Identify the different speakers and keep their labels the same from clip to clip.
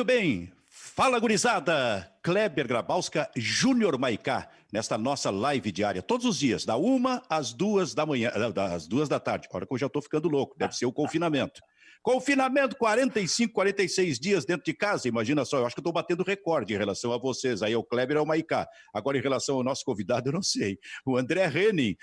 Speaker 1: bem? Fala, gurizada! Kleber Grabowska, Júnior Maicá, nesta nossa live diária, todos os dias, da 1 às 2 da manhã, das 2 da tarde. Hora que eu já estou ficando louco, deve ser o confinamento. Confinamento, 45, 46 dias dentro de casa, imagina só, eu acho que eu estou batendo recorde em relação a vocês, aí o Kleber é o Maicá. Agora, em relação ao nosso convidado, eu não sei. O André Henning,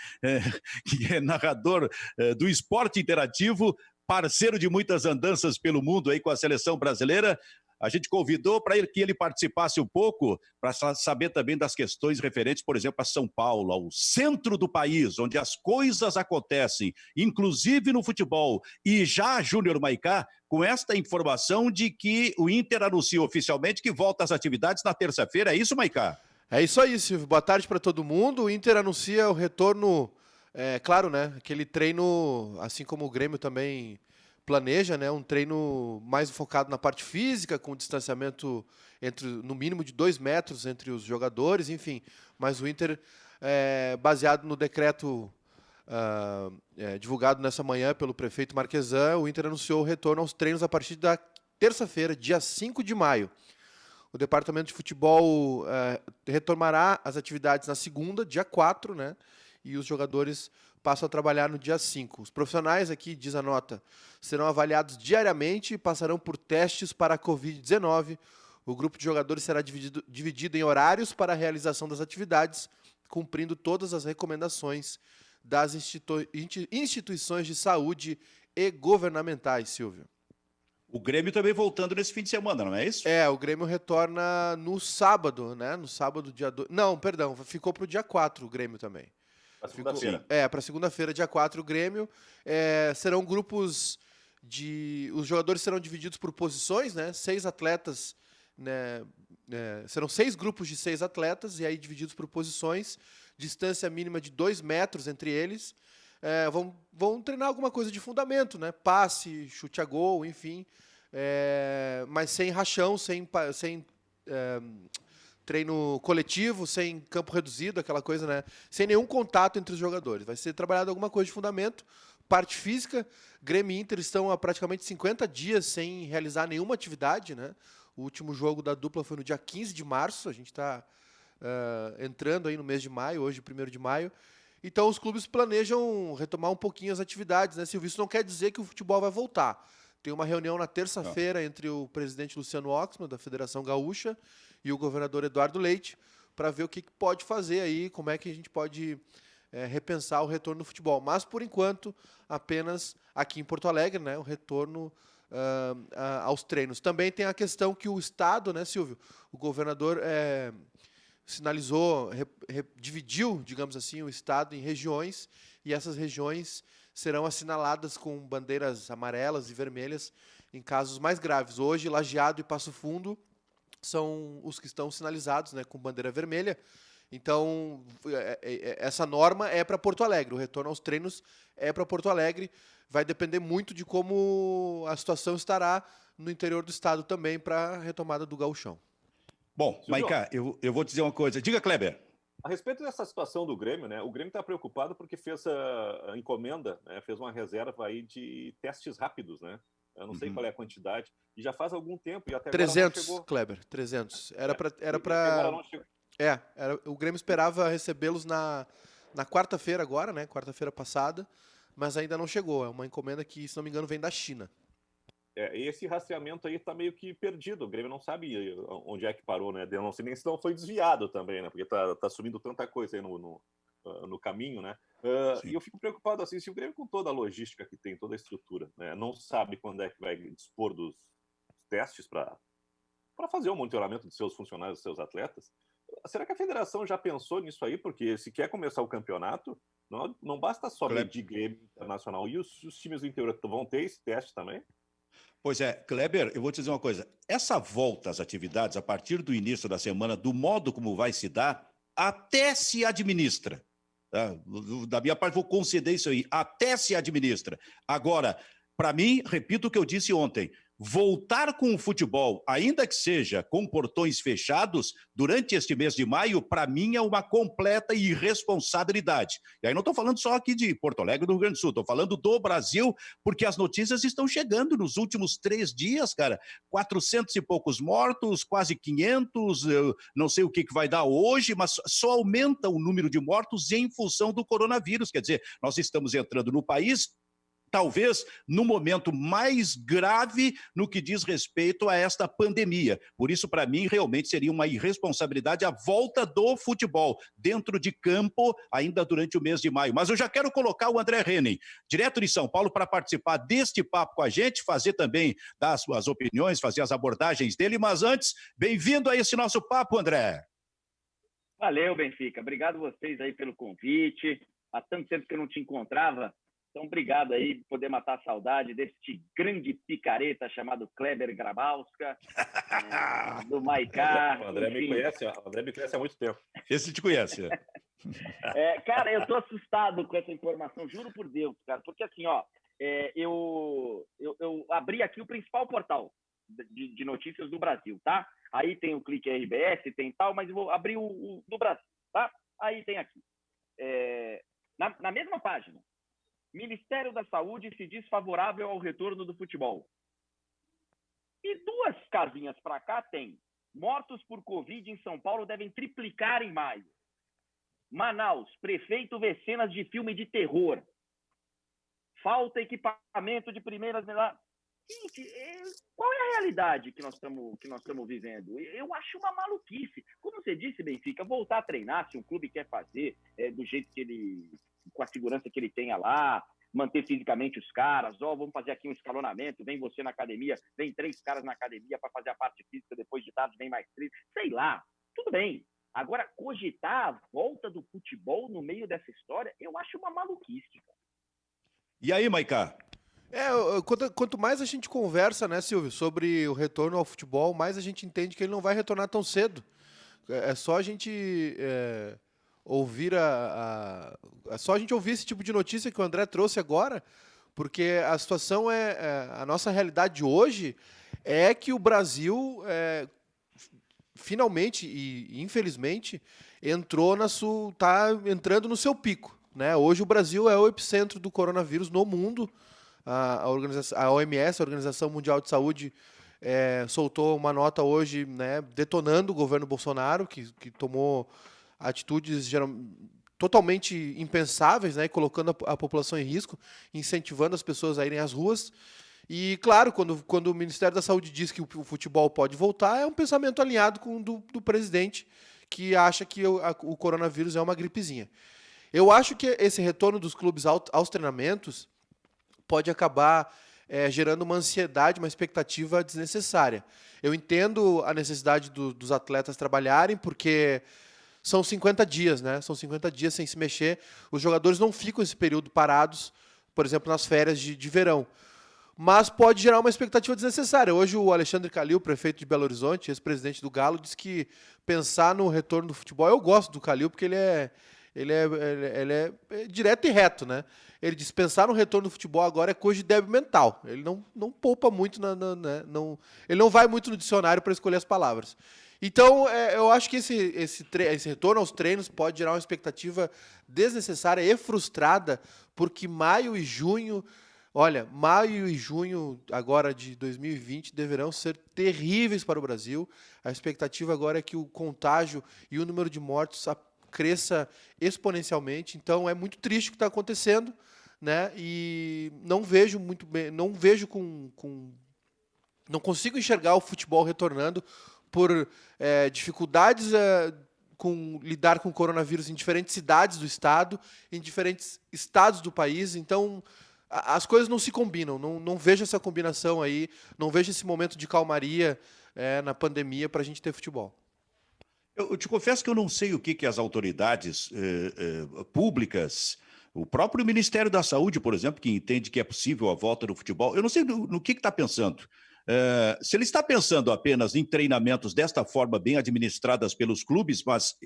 Speaker 1: que é narrador do esporte interativo, parceiro de muitas andanças pelo mundo aí com a seleção brasileira. A gente convidou para que ele participasse um pouco, para saber também das questões referentes, por exemplo, a São Paulo, ao centro do país, onde as coisas acontecem, inclusive no futebol. E já, Júnior Maicá, com esta informação de que o Inter anuncia oficialmente que volta às atividades na terça-feira. É isso, Maicá?
Speaker 2: É isso aí, Silvio. Boa tarde para todo mundo. O Inter anuncia o retorno, claro, né? Aquele treino, assim como o Grêmio também planeja, né, um treino mais focado na parte física, com distanciamento no mínimo de 2 metros entre os jogadores, enfim. Mas o Inter, baseado no decreto divulgado nessa manhã pelo prefeito Marquesan, o Inter anunciou o retorno aos treinos a partir da terça-feira, dia 5 de maio. O departamento de futebol retomará as atividades na segunda, dia 4, né? E os jogadores passam a trabalhar no dia 5. Os profissionais aqui, diz a nota, serão avaliados diariamente e passarão por testes para a Covid-19. O grupo de jogadores será dividido em horários para a realização das atividades, cumprindo todas as recomendações das instituições de saúde e governamentais, Silvio.
Speaker 1: O Grêmio também voltando nesse fim de semana, não é isso?
Speaker 2: O Grêmio retorna no sábado, né? No sábado, dia 2. Não, perdão, ficou para o dia 4 o Grêmio também.
Speaker 3: Para segunda-feira.
Speaker 2: Para segunda-feira, dia 4, o Grêmio. Serão grupos de... Os jogadores serão divididos por posições, né? 6 atletas, né? Serão 6 grupos de 6 atletas, e aí divididos por posições, distância mínima de 2 metros entre eles. Vão treinar alguma coisa de fundamento, né? Passe, chute a gol, enfim. Mas sem rachão, sem treino coletivo, sem campo reduzido, aquela coisa, né? Sem nenhum contato entre os jogadores. Vai ser trabalhado alguma coisa de fundamento. Parte física, Grêmio e Inter estão há praticamente 50 dias sem realizar nenhuma atividade, né? O último jogo da dupla foi no dia 15 de março. A gente está entrando aí no mês de maio, hoje, 1º de maio. Então, os clubes planejam retomar um pouquinho as atividades, né, Silvio? Isso não quer dizer que o futebol vai voltar. Tem uma reunião na terça-feira entre o presidente Luciano Oxman, da Federação Gaúcha, e o governador Eduardo Leite, para ver o que pode fazer aí, como é que a gente pode repensar o retorno do futebol. Mas, por enquanto, apenas aqui em Porto Alegre, né, o retorno aos treinos. Também tem a questão que o Estado, né, Silvio? O governador sinalizou, dividiu, digamos assim, o Estado em regiões, e essas regiões serão assinaladas com bandeiras amarelas e vermelhas em casos mais graves. Hoje, Lajeado e Passo Fundo são os que estão sinalizados, né, com bandeira vermelha. Então, essa norma é para Porto Alegre. O retorno aos treinos é para Porto Alegre. Vai depender muito de como a situação estará no interior do estado também para a retomada do gauchão.
Speaker 1: Bom, Maicá, eu vou dizer uma coisa. Diga, Kleber.
Speaker 3: A respeito dessa situação do Grêmio, né? O Grêmio está preocupado porque fez a encomenda, né? Fez uma reserva aí de testes rápidos, né? Eu não sei qual é a quantidade. E já faz algum tempo e até
Speaker 2: 300,
Speaker 3: agora não chegou.
Speaker 2: Kleber, 300. Era para
Speaker 3: Agora não chegou.
Speaker 2: O Grêmio esperava recebê-los na quarta-feira agora, né? Quarta-feira passada, mas ainda não chegou. É uma encomenda que, se não me engano, vem da China.
Speaker 3: Esse rastreamento aí tá meio que perdido. O Grêmio não sabe onde é que parou, né? Eu não sei nem se não foi desviado também, né? Porque tá sumindo tanta coisa aí no caminho, né? E eu fico preocupado, assim, se o Grêmio, com toda a logística que tem, toda a estrutura, né, não sabe quando é que vai dispor dos testes para fazer o monitoramento de seus funcionários, dos seus atletas, será que a federação já pensou nisso aí? Porque se quer começar o campeonato, não basta só medir Grêmio Internacional. E os times do interior vão ter esse teste também?
Speaker 1: Pois é, Kleber, eu vou te dizer uma coisa. Essa volta às atividades, a partir do início da semana, do modo como vai se dar, até se administra. Tá? Da minha parte, vou conceder isso aí. Até se administra. Agora, para mim, repito o que eu disse ontem, voltar com o futebol, ainda que seja com portões fechados, durante este mês de maio, para mim é uma completa irresponsabilidade. E aí não estou falando só aqui de Porto Alegre, do Rio Grande do Sul, estou falando do Brasil, porque as notícias estão chegando nos últimos 3 dias, cara. 400 e poucos mortos, quase 500, eu não sei o que vai dar hoje, mas só aumenta o número de mortos em função do coronavírus. Quer dizer, nós estamos entrando no país talvez no momento mais grave no que diz respeito a esta pandemia. Por isso, para mim, realmente seria uma irresponsabilidade a volta do futebol dentro de campo ainda durante o mês de maio. Mas eu já quero colocar o André Henning, direto de São Paulo, para participar deste papo com a gente, fazer também dar as suas opiniões, fazer as abordagens dele. Mas antes, bem-vindo a esse nosso papo, André.
Speaker 4: Valeu, Benfica. Obrigado vocês aí pelo convite. Há tanto tempo que eu não te encontrava. Então, obrigado aí por poder matar a saudade deste grande picareta chamado Kleber Grabowska, do Maicá.
Speaker 3: O André me conhece há muito tempo.
Speaker 1: Esse te conhece.
Speaker 4: Cara, eu tô assustado com essa informação, juro por Deus, cara. Porque assim, eu abri aqui o principal portal de notícias do Brasil, tá? Aí tem o Clique RBS, tem tal, mas eu vou abrir o do Brasil, tá? Aí tem aqui. Na mesma página, Ministério da Saúde se diz favorável ao retorno do futebol. E 2 casinhas para cá tem: mortos por Covid em São Paulo devem triplicar em maio. Manaus, prefeito vê cenas de filme de terror. Falta equipamento de primeiras... Gente, qual é a realidade que nós estamos vivendo? Eu acho uma maluquice. Como você disse, Benfica, voltar a treinar, se um clube quer fazer do jeito que ele... com a segurança que ele tenha lá, manter fisicamente os caras, vamos fazer aqui um escalonamento, vem você na academia, vem 3 caras na academia para fazer a parte física, depois de tarde vem mais 3, sei lá, tudo bem. Agora, cogitar a volta do futebol no meio dessa história, eu acho uma maluquice.
Speaker 1: E aí, Maicá?
Speaker 2: Quanto mais a gente conversa, né, Silvio, sobre o retorno ao futebol, mais a gente entende que ele não vai retornar tão cedo. É só a gente... ouvir é só a gente ouvir esse tipo de notícia que o André trouxe agora, porque a situação a nossa realidade hoje é que o Brasil finalmente e infelizmente está entrando no seu pico, né? Hoje o Brasil é o epicentro do coronavírus no mundo. A OMS, a Organização Mundial de Saúde, soltou uma nota hoje, né, detonando o governo Bolsonaro, que tomou atitudes totalmente impensáveis, né, colocando a população em risco, incentivando as pessoas a irem às ruas. E, claro, quando o Ministério da Saúde diz que o futebol pode voltar, é um pensamento alinhado com o do presidente, que acha que o coronavírus é uma gripezinha. Eu acho que esse retorno dos clubes aos treinamentos pode acabar gerando uma ansiedade, uma expectativa desnecessária. Eu entendo a necessidade dos atletas trabalharem, porque... são 50 dias, né? São 50 dias sem se mexer. Os jogadores não ficam esse período parados, por exemplo, nas férias de verão. Mas pode gerar uma expectativa desnecessária. Hoje o Alexandre Calil, prefeito de Belo Horizonte, ex-presidente do Galo, disse que pensar no retorno do futebol... Eu gosto do Calil porque ele é direto e reto, né? Ele diz: pensar no retorno do futebol agora é coisa de débil mental. Ele não poupa muito, ele não vai muito no dicionário para escolher as palavras. Então, eu acho que esse retorno aos treinos pode gerar uma expectativa desnecessária e frustrada, porque maio e junho agora de 2020 deverão ser terríveis para o Brasil. A expectativa agora é que o contágio e o número de mortos cresça exponencialmente. Então, é muito triste o que está acontecendo, né? E não vejo muito bem, não consigo enxergar o futebol retornando por dificuldades lidar com o coronavírus em diferentes cidades do estado, em diferentes estados do país. Então, as coisas não se combinam. Não vejo essa combinação aí, não vejo esse momento de calmaria na pandemia para a gente ter futebol.
Speaker 1: Eu te confesso que eu não sei o que as autoridades públicas, o próprio Ministério da Saúde, por exemplo, que entende que é possível a volta do futebol, eu não sei no que está pensando. Se ele está pensando apenas em treinamentos desta forma, bem administradas pelos clubes, mas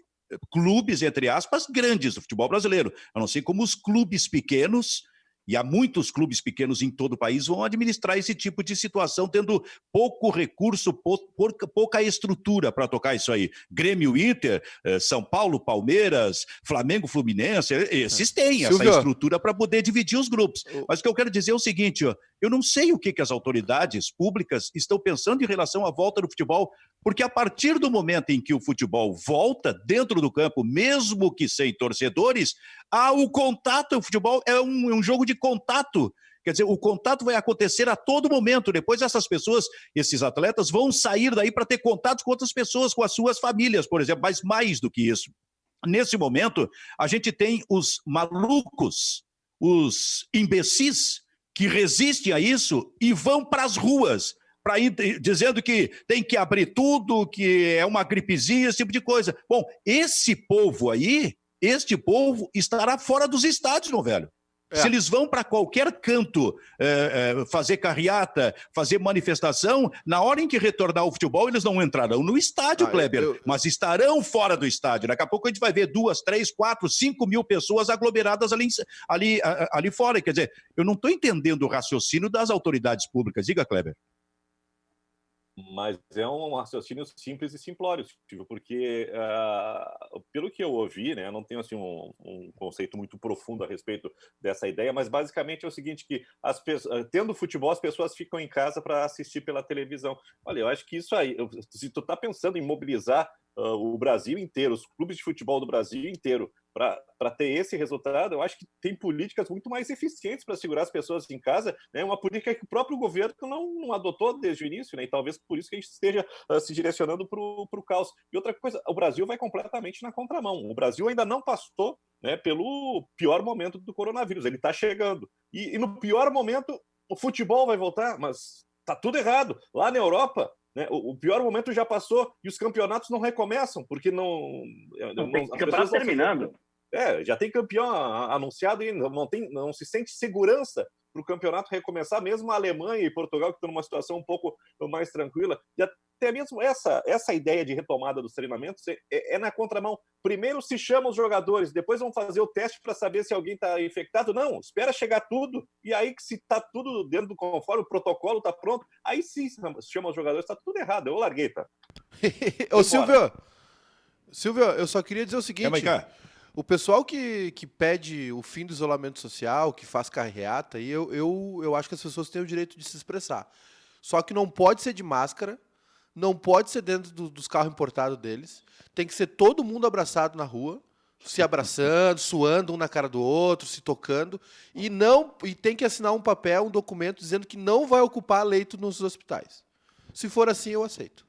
Speaker 1: clubes, entre aspas, grandes do futebol brasileiro. Eu não sei como os clubes pequenos E há muitos clubes pequenos em todo o país vão administrar esse tipo de situação, tendo pouco recurso, pouca estrutura para tocar isso aí. Grêmio, Inter, São Paulo, Palmeiras, Flamengo, Fluminense, esses têm essa estrutura para poder dividir os grupos. Mas o que eu quero dizer é o seguinte, ó, eu não sei o que as autoridades públicas estão pensando em relação à volta do futebol, porque a partir do momento em que o futebol volta dentro do campo, mesmo que sem torcedores, há o contato. O futebol é um jogo de contato. Quer dizer, o contato vai acontecer a todo momento. Depois essas pessoas, esses atletas, vão sair daí para ter contato com outras pessoas, com as suas famílias, por exemplo, mas mais do que isso. Nesse momento, a gente tem os malucos, os imbecis, que resistem a isso e vão para as ruas, para ir dizendo que tem que abrir tudo, que é uma gripezinha, esse tipo de coisa. Bom, esse povo aí, este povo estará fora dos estádios, meu velho. Se eles vão para qualquer canto fazer carreata, fazer manifestação, na hora em que retornar ao futebol, eles não entrarão no estádio, Kleber, mas estarão fora do estádio. Daqui a pouco a gente vai ver 2, 3, 4, 5 mil pessoas aglomeradas ali fora. Quer dizer, eu não estou entendendo o raciocínio das autoridades públicas. Diga, Kleber.
Speaker 3: Mas é um raciocínio simples e simplório, porque, pelo que eu ouvi, né, eu não tenho assim, um conceito muito profundo a respeito dessa ideia, mas basicamente é o seguinte, que tendo futebol, as pessoas ficam em casa para assistir pela televisão. Olha, eu acho que isso aí, se tu está pensando em mobilizar o Brasil inteiro, os clubes de futebol do Brasil inteiro, para ter esse resultado, eu acho que tem políticas muito mais eficientes para segurar as pessoas em casa, né? Uma política que o próprio governo não adotou desde o início, né? E talvez por isso que a gente esteja se direcionando para o caos. E outra coisa, o Brasil vai completamente na contramão. O Brasil ainda não passou, né, pelo pior momento do coronavírus, ele está chegando. E no pior momento, o futebol vai voltar, mas está tudo errado. Lá na Europa, né, o pior momento já passou e os campeonatos não recomeçam, porque não
Speaker 4: tem campeonato terminando.
Speaker 3: Já tem campeão anunciado e não se sente segurança para o campeonato recomeçar, mesmo a Alemanha e Portugal, que estão numa situação um pouco mais tranquila. E até mesmo essa ideia de retomada dos treinamentos é na contramão. Primeiro se chama os jogadores, depois vão fazer o teste para saber se alguém está infectado. Não, espera chegar tudo, e aí que se está tudo dentro do conforme, o protocolo está pronto, aí sim se chama os jogadores, está tudo errado. Eu larguei, tá?
Speaker 2: Ô, Silvio, eu só queria dizer o seguinte... O pessoal que pede o fim do isolamento social, que faz carreata, eu acho que as pessoas têm o direito de se expressar. Só que não pode ser de máscara, não pode ser dentro dos carros importados deles, tem que ser todo mundo abraçado na rua, se abraçando, suando um na cara do outro, se tocando, e tem que assinar um papel, um documento, dizendo que não vai ocupar leito nos hospitais. Se for assim, eu aceito.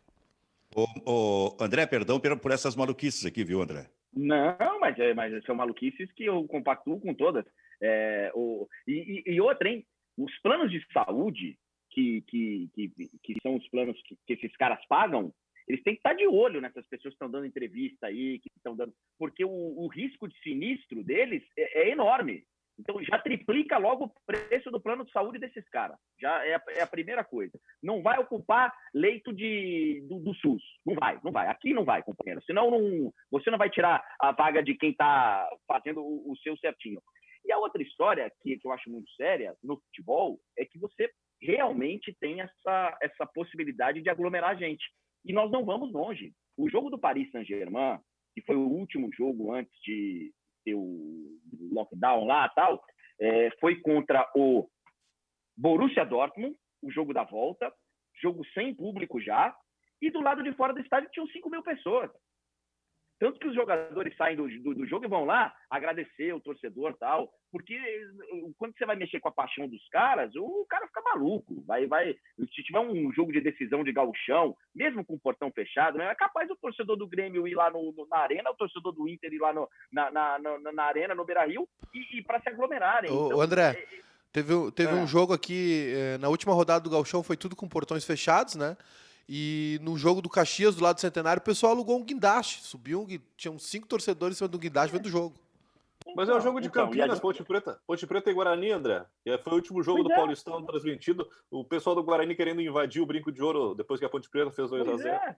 Speaker 1: André, perdão por essas maluquices aqui, viu, André?
Speaker 4: Não, mas são maluquices que eu compactuo com todas. E outra, hein? Os planos de saúde, que são os planos que esses caras pagam, eles têm que estar de olho nessas pessoas que estão dando entrevista aí, que estão dando. Porque o risco de sinistro deles é enorme. Então, já triplica logo o preço do plano de saúde desses caras. Já é a primeira coisa. Não vai ocupar leito do SUS. Não vai. Aqui não vai, companheiro. Senão você não vai tirar a vaga de quem está fazendo o seu certinho. E a outra história que eu acho muito séria no futebol é que você realmente tem essa possibilidade de aglomerar gente. E nós não vamos longe. O jogo do Paris Saint-Germain, que foi o último jogo antes de ter o lockdown lá e tal, foi contra o Borussia Dortmund, o jogo da volta, jogo sem público já, e do lado de fora do estádio tinham 5 mil pessoas. Tanto que os jogadores saem do jogo e vão lá agradecer o torcedor e tal, porque quando você vai mexer com a paixão dos caras, o cara fica maluco. Se tiver um jogo de decisão de gauchão, mesmo com o portão fechado, né, é capaz o torcedor do Grêmio ir lá na arena, o torcedor do Inter ir lá na arena, no Beira-Rio, e para se aglomerarem.
Speaker 2: Então, André, teve um jogo aqui, na última rodada do gauchão foi tudo com portões fechados, né? E no jogo do Caxias, do lado do Centenário, o pessoal alugou um guindaste. Tinham 5 torcedores em cima do guindaste vendo o jogo.
Speaker 3: Mas é o jogo de Campinas, Ponte Preta e Guarani, André. Foi o último jogo do Paulistão transmitido. O pessoal do Guarani querendo invadir o Brinco de Ouro depois que a Ponte Preta fez 2-0.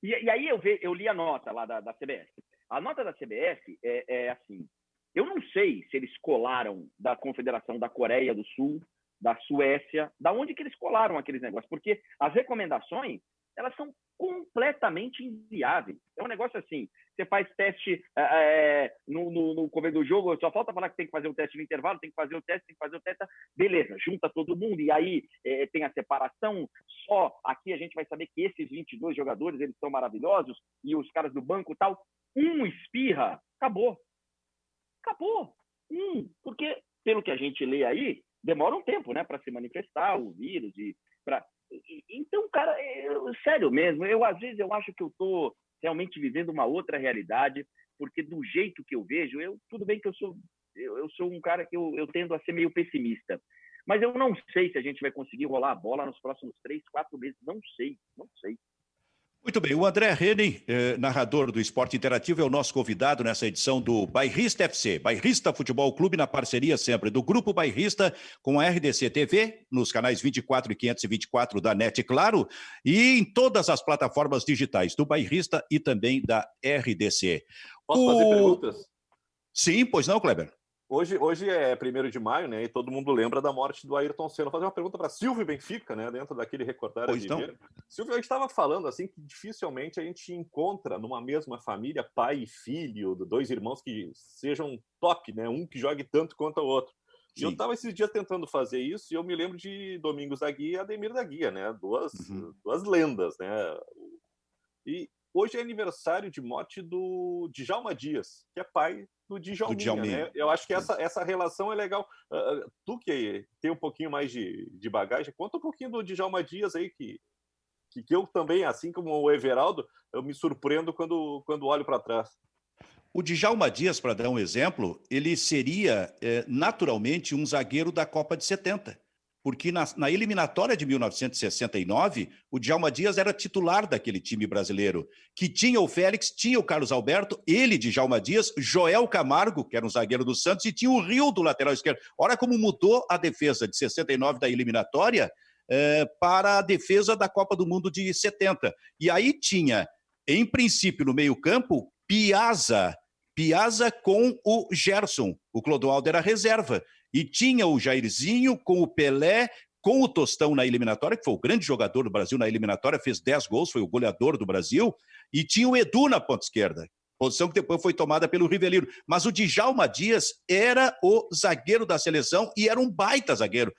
Speaker 4: E aí eu li a nota lá da CBF. A nota da CBF é assim. Eu não sei se eles colaram da Confederação da Coreia do Sul, da Suécia, da onde que eles colaram aqueles negócios, porque as recomendações, elas são completamente inviáveis. É um negócio assim, você faz teste no começo do jogo, só falta falar que tem que fazer o teste no intervalo, tem que fazer o teste, beleza, junta todo mundo, e aí tem a separação, só aqui a gente vai saber que esses 22 jogadores, eles são maravilhosos, e os caras do banco e tal, espirra, acabou. Porque, pelo que a gente lê aí, demora um tempo, né, para se manifestar o vírus. Então, cara, sério mesmo, às vezes eu acho que eu estou realmente vivendo uma outra realidade, porque do jeito que eu vejo, tudo bem que eu sou um cara que eu tendo a ser meio pessimista, mas eu não sei se a gente vai conseguir rolar a bola nos próximos 3, 4 meses, não sei.
Speaker 1: Muito bem, o André Henning, narrador do Esporte Interativo, é o nosso convidado nessa edição do Bairrista FC, Bairrista Futebol Clube, na parceria sempre do Grupo Bairrista com a RDC TV, nos canais 24 e 524 da NET, claro, e em todas as plataformas digitais do Bairrista e também da RDC.
Speaker 3: Posso fazer perguntas?
Speaker 1: Sim, pois não, Kleber?
Speaker 3: Hoje é 1º de maio, né? E todo mundo lembra da morte do Ayrton Senna. Vou fazer uma pergunta para Silvio Benfica, né? Dentro daquele recordar a viver. Silvio, a gente estava falando assim que dificilmente a gente encontra numa mesma família pai e filho, dois irmãos que sejam top, né? Um que jogue tanto quanto o outro. Sim. E eu estava esses dias tentando fazer isso e eu me lembro de Domingos da Guia e Ademir da Guia, né? Duas lendas, né? E hoje é aniversário de morte do Djalma Dias, que é pai do Djalminha, né? Eu acho que essa relação é legal. Tu que tem um pouquinho mais de bagagem, conta um pouquinho do Djalma Dias aí, que eu também, assim como o Everaldo, eu me surpreendo quando olho para trás.
Speaker 1: O Djalma Dias, para dar um exemplo, ele seria naturalmente um zagueiro da Copa de 70. Porque na eliminatória de 1969, o Djalma Dias era titular daquele time brasileiro, que tinha o Félix, tinha o Carlos Alberto, ele, Djalma Dias, Joel Camargo, que era um zagueiro do Santos, e tinha o Rio do lateral esquerdo. Olha como mudou a defesa de 69 da eliminatória para a defesa da Copa do Mundo de 70. E aí tinha, em princípio, no meio-campo, Piazza com o Gerson. O Clodoaldo era reserva. E tinha o Jairzinho com o Pelé, com o Tostão na eliminatória, que foi o grande jogador do Brasil na eliminatória, fez 10 gols, foi o goleador do Brasil, e tinha o Edu na ponta esquerda, posição que depois foi tomada pelo Rivelino. Mas o Djalma Dias era o zagueiro da seleção e era um baita zagueiro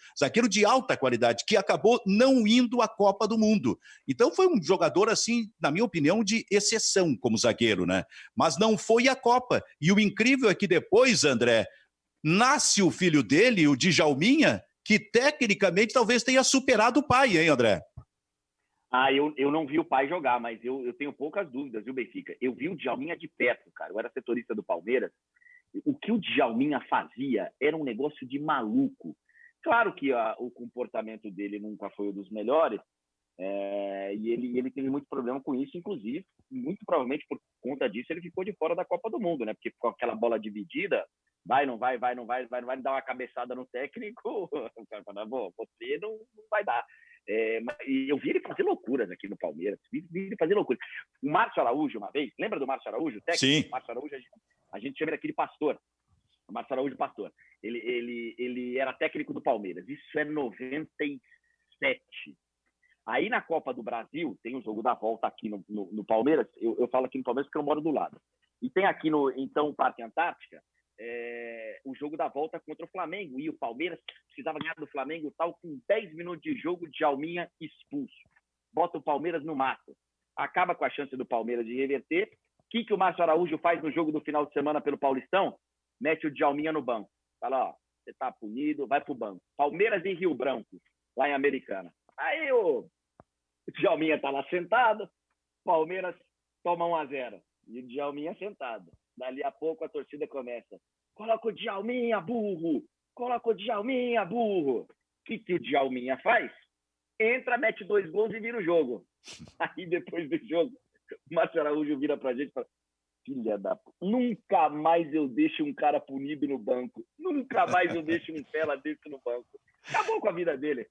Speaker 1: de alta qualidade, que acabou não indo à Copa do Mundo. Então foi um jogador, assim, na minha opinião, de exceção como zagueiro, né? Mas não foi à Copa. E o incrível é que depois, André, nasce o filho dele, o Djalminha, que tecnicamente talvez tenha superado o pai, hein, André?
Speaker 4: Eu não vi o pai jogar, mas eu tenho poucas dúvidas, viu, Benfica? Eu vi o Djalminha de perto, cara. Eu era setorista do Palmeiras. O que o Djalminha fazia era um negócio de maluco. Claro que o comportamento dele nunca foi um dos melhores, e ele teve muito problema com isso, inclusive, muito provavelmente por conta disso ele ficou de fora da Copa do Mundo, né? Porque com aquela bola dividida, não vai dar uma cabeçada no técnico, você não vai dar. E eu vi ele fazer loucuras aqui no Palmeiras, vi ele fazer loucuras. O Márcio Araújo, uma vez, lembra do Márcio Araújo? O técnico?
Speaker 1: Sim.
Speaker 4: O Márcio Araújo, a gente chama ele aqui de pastor. O Márcio Araújo, pastor. Ele era técnico do Palmeiras, isso é 97. Aí na Copa do Brasil, tem o jogo da volta aqui no Palmeiras, eu falo aqui no Palmeiras porque eu moro do lado. E tem aqui no Parque Antártica, o jogo da volta contra o Flamengo, e o Palmeiras precisava ganhar do Flamengo tal, com 10 minutos de jogo, Djalminha expulso. Bota o Palmeiras no mato. Acaba com a chance do Palmeiras de reverter. O que o Márcio Araújo faz no jogo do final de semana pelo Paulistão? Mete o Djalminha no banco. Fala, você tá punido, vai pro banco. Palmeiras em Rio Branco, lá em Americana. Aí o Djalminha tá lá sentado, Palmeiras toma 1-0. E o Djalminha sentado. Dali a pouco a torcida começa. Coloca o Djalminha, burro! Coloca o Djalminha, burro! O que o Djalminha faz? Entra, mete 2 gols e vira o jogo. Aí depois do jogo, o Márcio Araújo vira pra gente e fala: filha da p... nunca mais eu deixo um cara punido no banco. Nunca mais eu deixo um fela desse no banco. Acabou com a vida dele.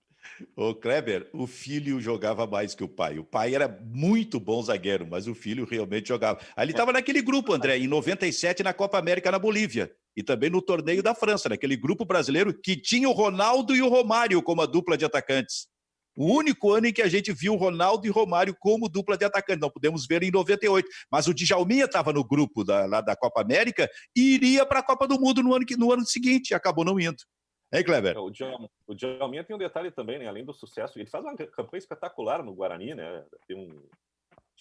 Speaker 1: Ô, Kleber, o filho jogava mais que o pai. O pai era muito bom zagueiro, mas o filho realmente jogava. Aí ele estava naquele grupo, André, em 97, na Copa América na Bolívia. e também no torneio da França, naquele grupo brasileiro que tinha o Ronaldo e o Romário como a dupla de atacantes. O único ano em que a gente viu o Ronaldo e Romário como dupla de atacante. Não podemos ver em 98. Mas o Djalminha estava no grupo lá da Copa América e iria para a Copa do Mundo no ano seguinte. E acabou não indo. Hein, Kleber?
Speaker 3: O Djalminha tem um detalhe também, né? Além do sucesso, ele faz uma campanha espetacular no Guarani, né? Tem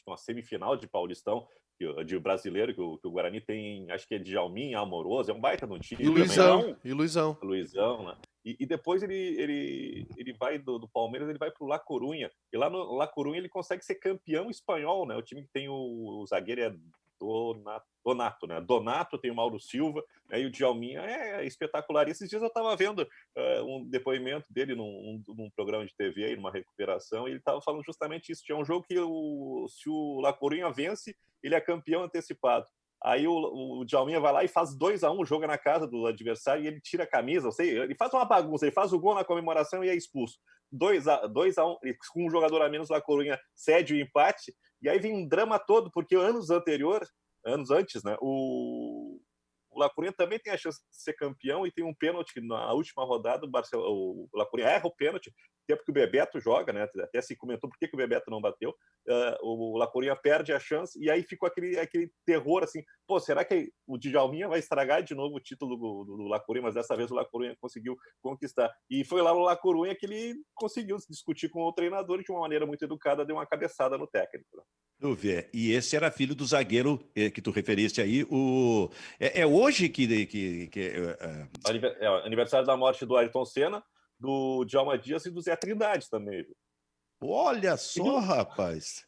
Speaker 3: uma semifinal de Paulistão, de brasileiro, que o Guarani tem, acho que é Djalminha, Amoroso, é um baita no time.
Speaker 2: E Luizão.
Speaker 3: Luizão, né? E depois ele vai do Palmeiras, ele vai para o La Coruña. E lá no La Coruña ele consegue ser campeão espanhol, né? O time que tem o zagueiro é Donato, né? Donato, tem o Mauro Silva, né? E o Djalminha é espetacular. E esses dias eu estava vendo um depoimento dele num programa de TV, aí, numa recuperação, e ele estava falando justamente isso. Tinha um jogo que se o La Coruña vence, ele é campeão antecipado. Aí o Djalminha vai lá e faz 2-1, joga na casa do adversário e ele tira a camisa, não sei, ele faz uma bagunça, ele faz o gol na comemoração e é expulso. 2-1, com um jogador a menos, o La Coruña cede o empate, e aí vem um drama todo, porque anos antes, né, o La Coruña também tem a chance de ser campeão e tem um pênalti na última rodada, o La Coruña erra o pênalti, tempo que o Bebeto joga, né? Até se comentou por que o Bebeto não bateu. O La Coruña perde a chance e aí ficou aquele terror assim, pô, será que o Djalminha vai estragar de novo o título do La Coruña? Mas dessa vez o La Coruña conseguiu conquistar. E foi lá no La Coruña que ele conseguiu discutir com o treinador e de uma maneira muito educada deu uma cabeçada no técnico.
Speaker 1: Tu vê, e esse era filho do zagueiro que tu referiste aí, é hoje que
Speaker 3: aniversário da morte do Ayrton Senna, do Djalma Dias e do Zé Trindade também.
Speaker 1: Olha só, rapaz.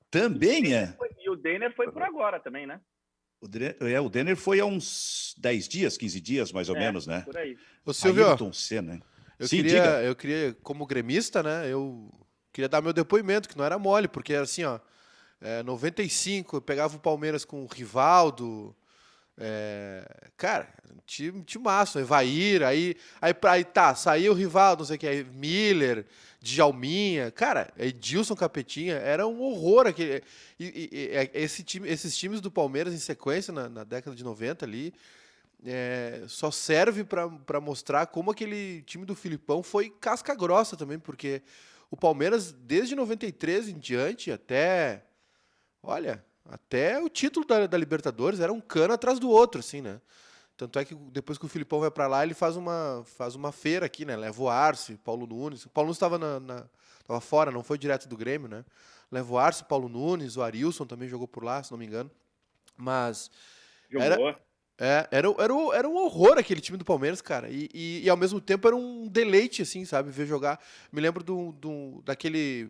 Speaker 1: Também é.
Speaker 4: E o Denner foi por agora também, né?
Speaker 1: O Denner foi há uns 10 dias, 15 dias, mais ou menos, né?
Speaker 4: Por aí.
Speaker 2: Ô, Silvio,
Speaker 1: Ayrton Senna.
Speaker 2: eu queria, como gremista, né? Eu queria dar meu depoimento, que não era mole, porque era assim, ó. 95, eu pegava o Palmeiras com o Rivaldo. Cara, time massa, Evair, aí tá, saiu o Rivaldo, não sei o que, Miller, Djalminha, cara, Edilson Capetinha, era um horror aquele. Esses times do Palmeiras em sequência na década de 90 ali. Só serve para mostrar como aquele time do Filipão foi casca grossa também, porque o Palmeiras, desde 93 em diante, até o título da Libertadores era um cano atrás do outro, assim, né? Tanto é que depois que o Filipão vai para lá, ele faz uma feira aqui, né? Leva o Arce, Paulo Nunes. O Paulo Nunes estava tava fora, não foi direto do Grêmio, né? Leva o Arce, Paulo Nunes, o Arilson também jogou por lá, se não me engano. Mas era um horror aquele time do Palmeiras, cara. E ao mesmo tempo era um deleite, assim, sabe? Ver jogar. Me lembro daquele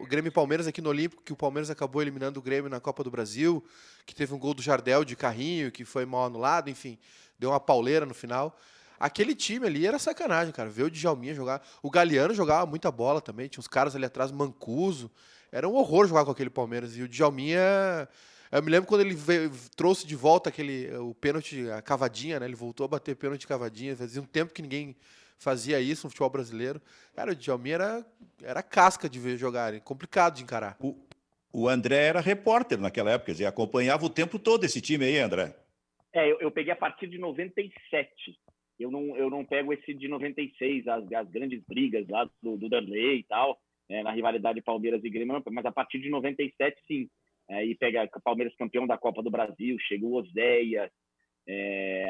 Speaker 2: Grêmio e Palmeiras aqui no Olímpico, que o Palmeiras acabou eliminando o Grêmio na Copa do Brasil, que teve um gol do Jardel de carrinho, que foi mal anulado, enfim, deu uma pauleira no final. Aquele time ali era sacanagem, cara. Ver o Djalminha jogar. O Galeano jogava muita bola também, tinha uns caras ali atrás, Mancuso. Era um horror jogar com aquele Palmeiras. E o Djalminha... Eu me lembro quando ele trouxe de volta o pênalti, a cavadinha, né? Ele voltou a bater pênalti de cavadinha. Fazia um tempo que ninguém fazia isso no futebol brasileiro. Cara, o Djalminha era casca de ver jogar, era complicado de encarar.
Speaker 1: O André era repórter naquela época, quer dizer, acompanhava o tempo todo esse time aí, André.
Speaker 4: Eu peguei a partir de 97. Eu não pego esse de 96, as grandes brigas lá do Danley e tal, na rivalidade Palmeiras e Grêmio, mas a partir de 97, sim. Aí pega o Palmeiras campeão da Copa do Brasil, chegou o Oséias,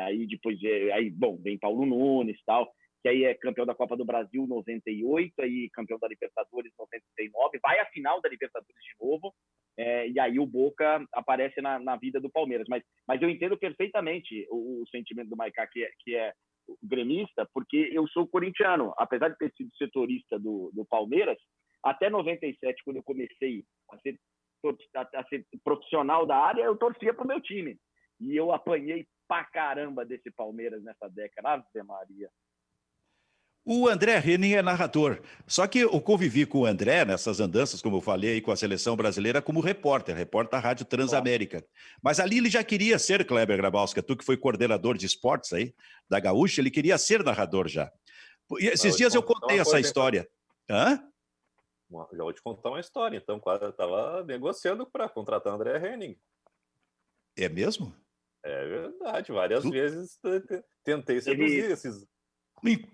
Speaker 4: aí depois vem Paulo Nunes e tal, que aí é campeão da Copa do Brasil 98, aí campeão da Libertadores 99, vai à final da Libertadores de novo, e aí o Boca aparece na vida do Palmeiras. Mas eu entendo perfeitamente o sentimento do Maicá, que é gremista, porque eu sou corintiano, apesar de ter sido setorista do Palmeiras, até 97, quando eu comecei a ser profissional da área, eu torcia para o meu time. E eu apanhei pra caramba desse Palmeiras nessa década. Ave Maria.
Speaker 1: O André Henning é narrador. Só que eu convivi com o André nessas andanças, como eu falei, aí, com a seleção brasileira como repórter da Rádio Transamérica. Mas ali ele já queria ser, Kleber Grabowska, tu que foi coordenador de esportes aí, da Gaúcha, ele queria ser narrador já. E esses dias eu contei essa história. Hã?
Speaker 3: Já vou te contar uma história. Então, eu estava negociando para contratar André Henning.
Speaker 1: É mesmo?
Speaker 3: É verdade, várias vezes tentei seduzir esses.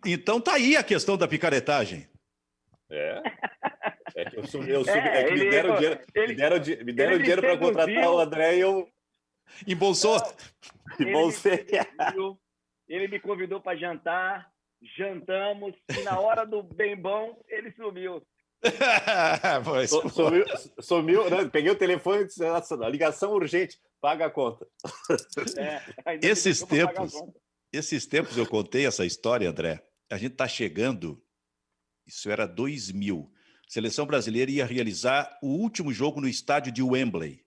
Speaker 1: Então tá aí a questão da picaretagem.
Speaker 3: É que me deram dinheiro para contratar o André e eu
Speaker 1: embolsou.
Speaker 4: Ele me convidou para jantar, jantamos e na hora do bem bom ele sumiu.
Speaker 3: Sumiu, né? Peguei o telefone e disse: nossa, ligação urgente, paga a conta.
Speaker 1: Esses tempos eu contei essa história, André. A gente está chegando, isso era 2000. A seleção brasileira ia realizar o último jogo no estádio de Wembley.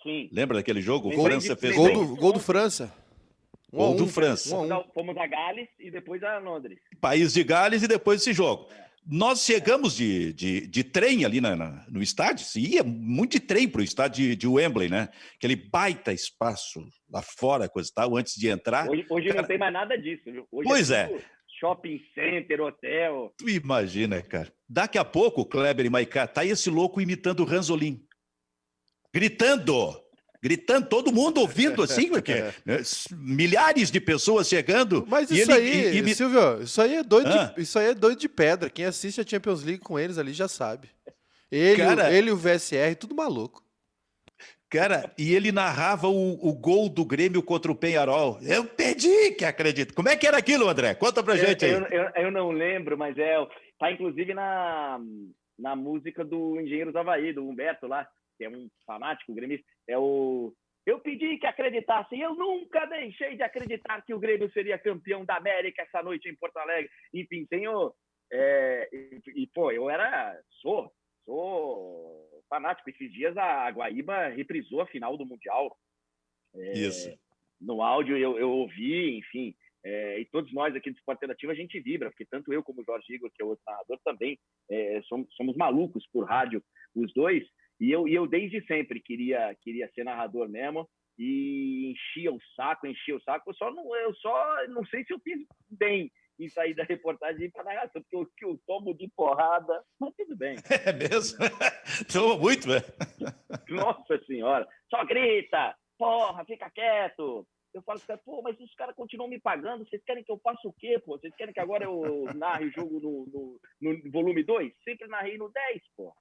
Speaker 4: Sim.
Speaker 1: Lembra daquele jogo?
Speaker 2: França fez gol do França.
Speaker 1: Gol do França.
Speaker 4: Fomos a Gales e depois a Londres.
Speaker 1: País de Gales e depois esse jogo. Nós chegamos de trem ali no estádio, se ia muito de trem para o estádio de Wembley, né? Aquele baita espaço lá fora, coisa e tal, antes de entrar.
Speaker 4: Hoje não tem mais nada disso. Viu? Hoje
Speaker 1: pois é.
Speaker 4: Shopping center, hotel.
Speaker 1: Tu imagina, cara. Daqui a pouco, Kleber e Maiká, tá esse louco imitando o Ranzolin. Gritando, todo mundo ouvindo assim, porque milhares de pessoas chegando.
Speaker 2: Mas isso Silvio, isso aí é doido de pedra. Quem assiste a Champions League com eles ali já sabe. Ele e o VSR, tudo maluco.
Speaker 1: Cara, e ele narrava o gol do Grêmio contra o Peñarol. Eu pedi que acredito. Como é que era aquilo, André? Conta pra gente aí.
Speaker 4: Eu não lembro, mas tá inclusive na música do Engenheiros do Havaí, do Humberto lá, que é um fanático gremista. Eu pedi que acreditassem. Eu nunca deixei de acreditar que o Grêmio seria campeão da América essa noite em Porto Alegre. Enfim, sou fanático. Esses dias a Guaíba reprisou a final do Mundial.
Speaker 1: Isso.
Speaker 4: No áudio eu ouvi, enfim. E todos nós aqui do Esporte Alternativo a gente vibra, porque tanto eu como o Jorge Igor, que é o outro narrador, também somos malucos por rádio, os dois. E eu desde sempre queria ser narrador mesmo, e enchia o saco. Eu só não sei se eu fiz bem em sair da reportagem para narração, porque eu tomo de porrada, mas tudo bem.
Speaker 1: É mesmo? Toma muito, velho.
Speaker 4: Nossa Senhora, só grita, porra, fica quieto. Eu falo, pô, mas os caras continuam me pagando, vocês querem que eu faça o quê, pô? Vocês querem que agora eu narre o jogo no volume 2? Sempre narrei no 10, pô.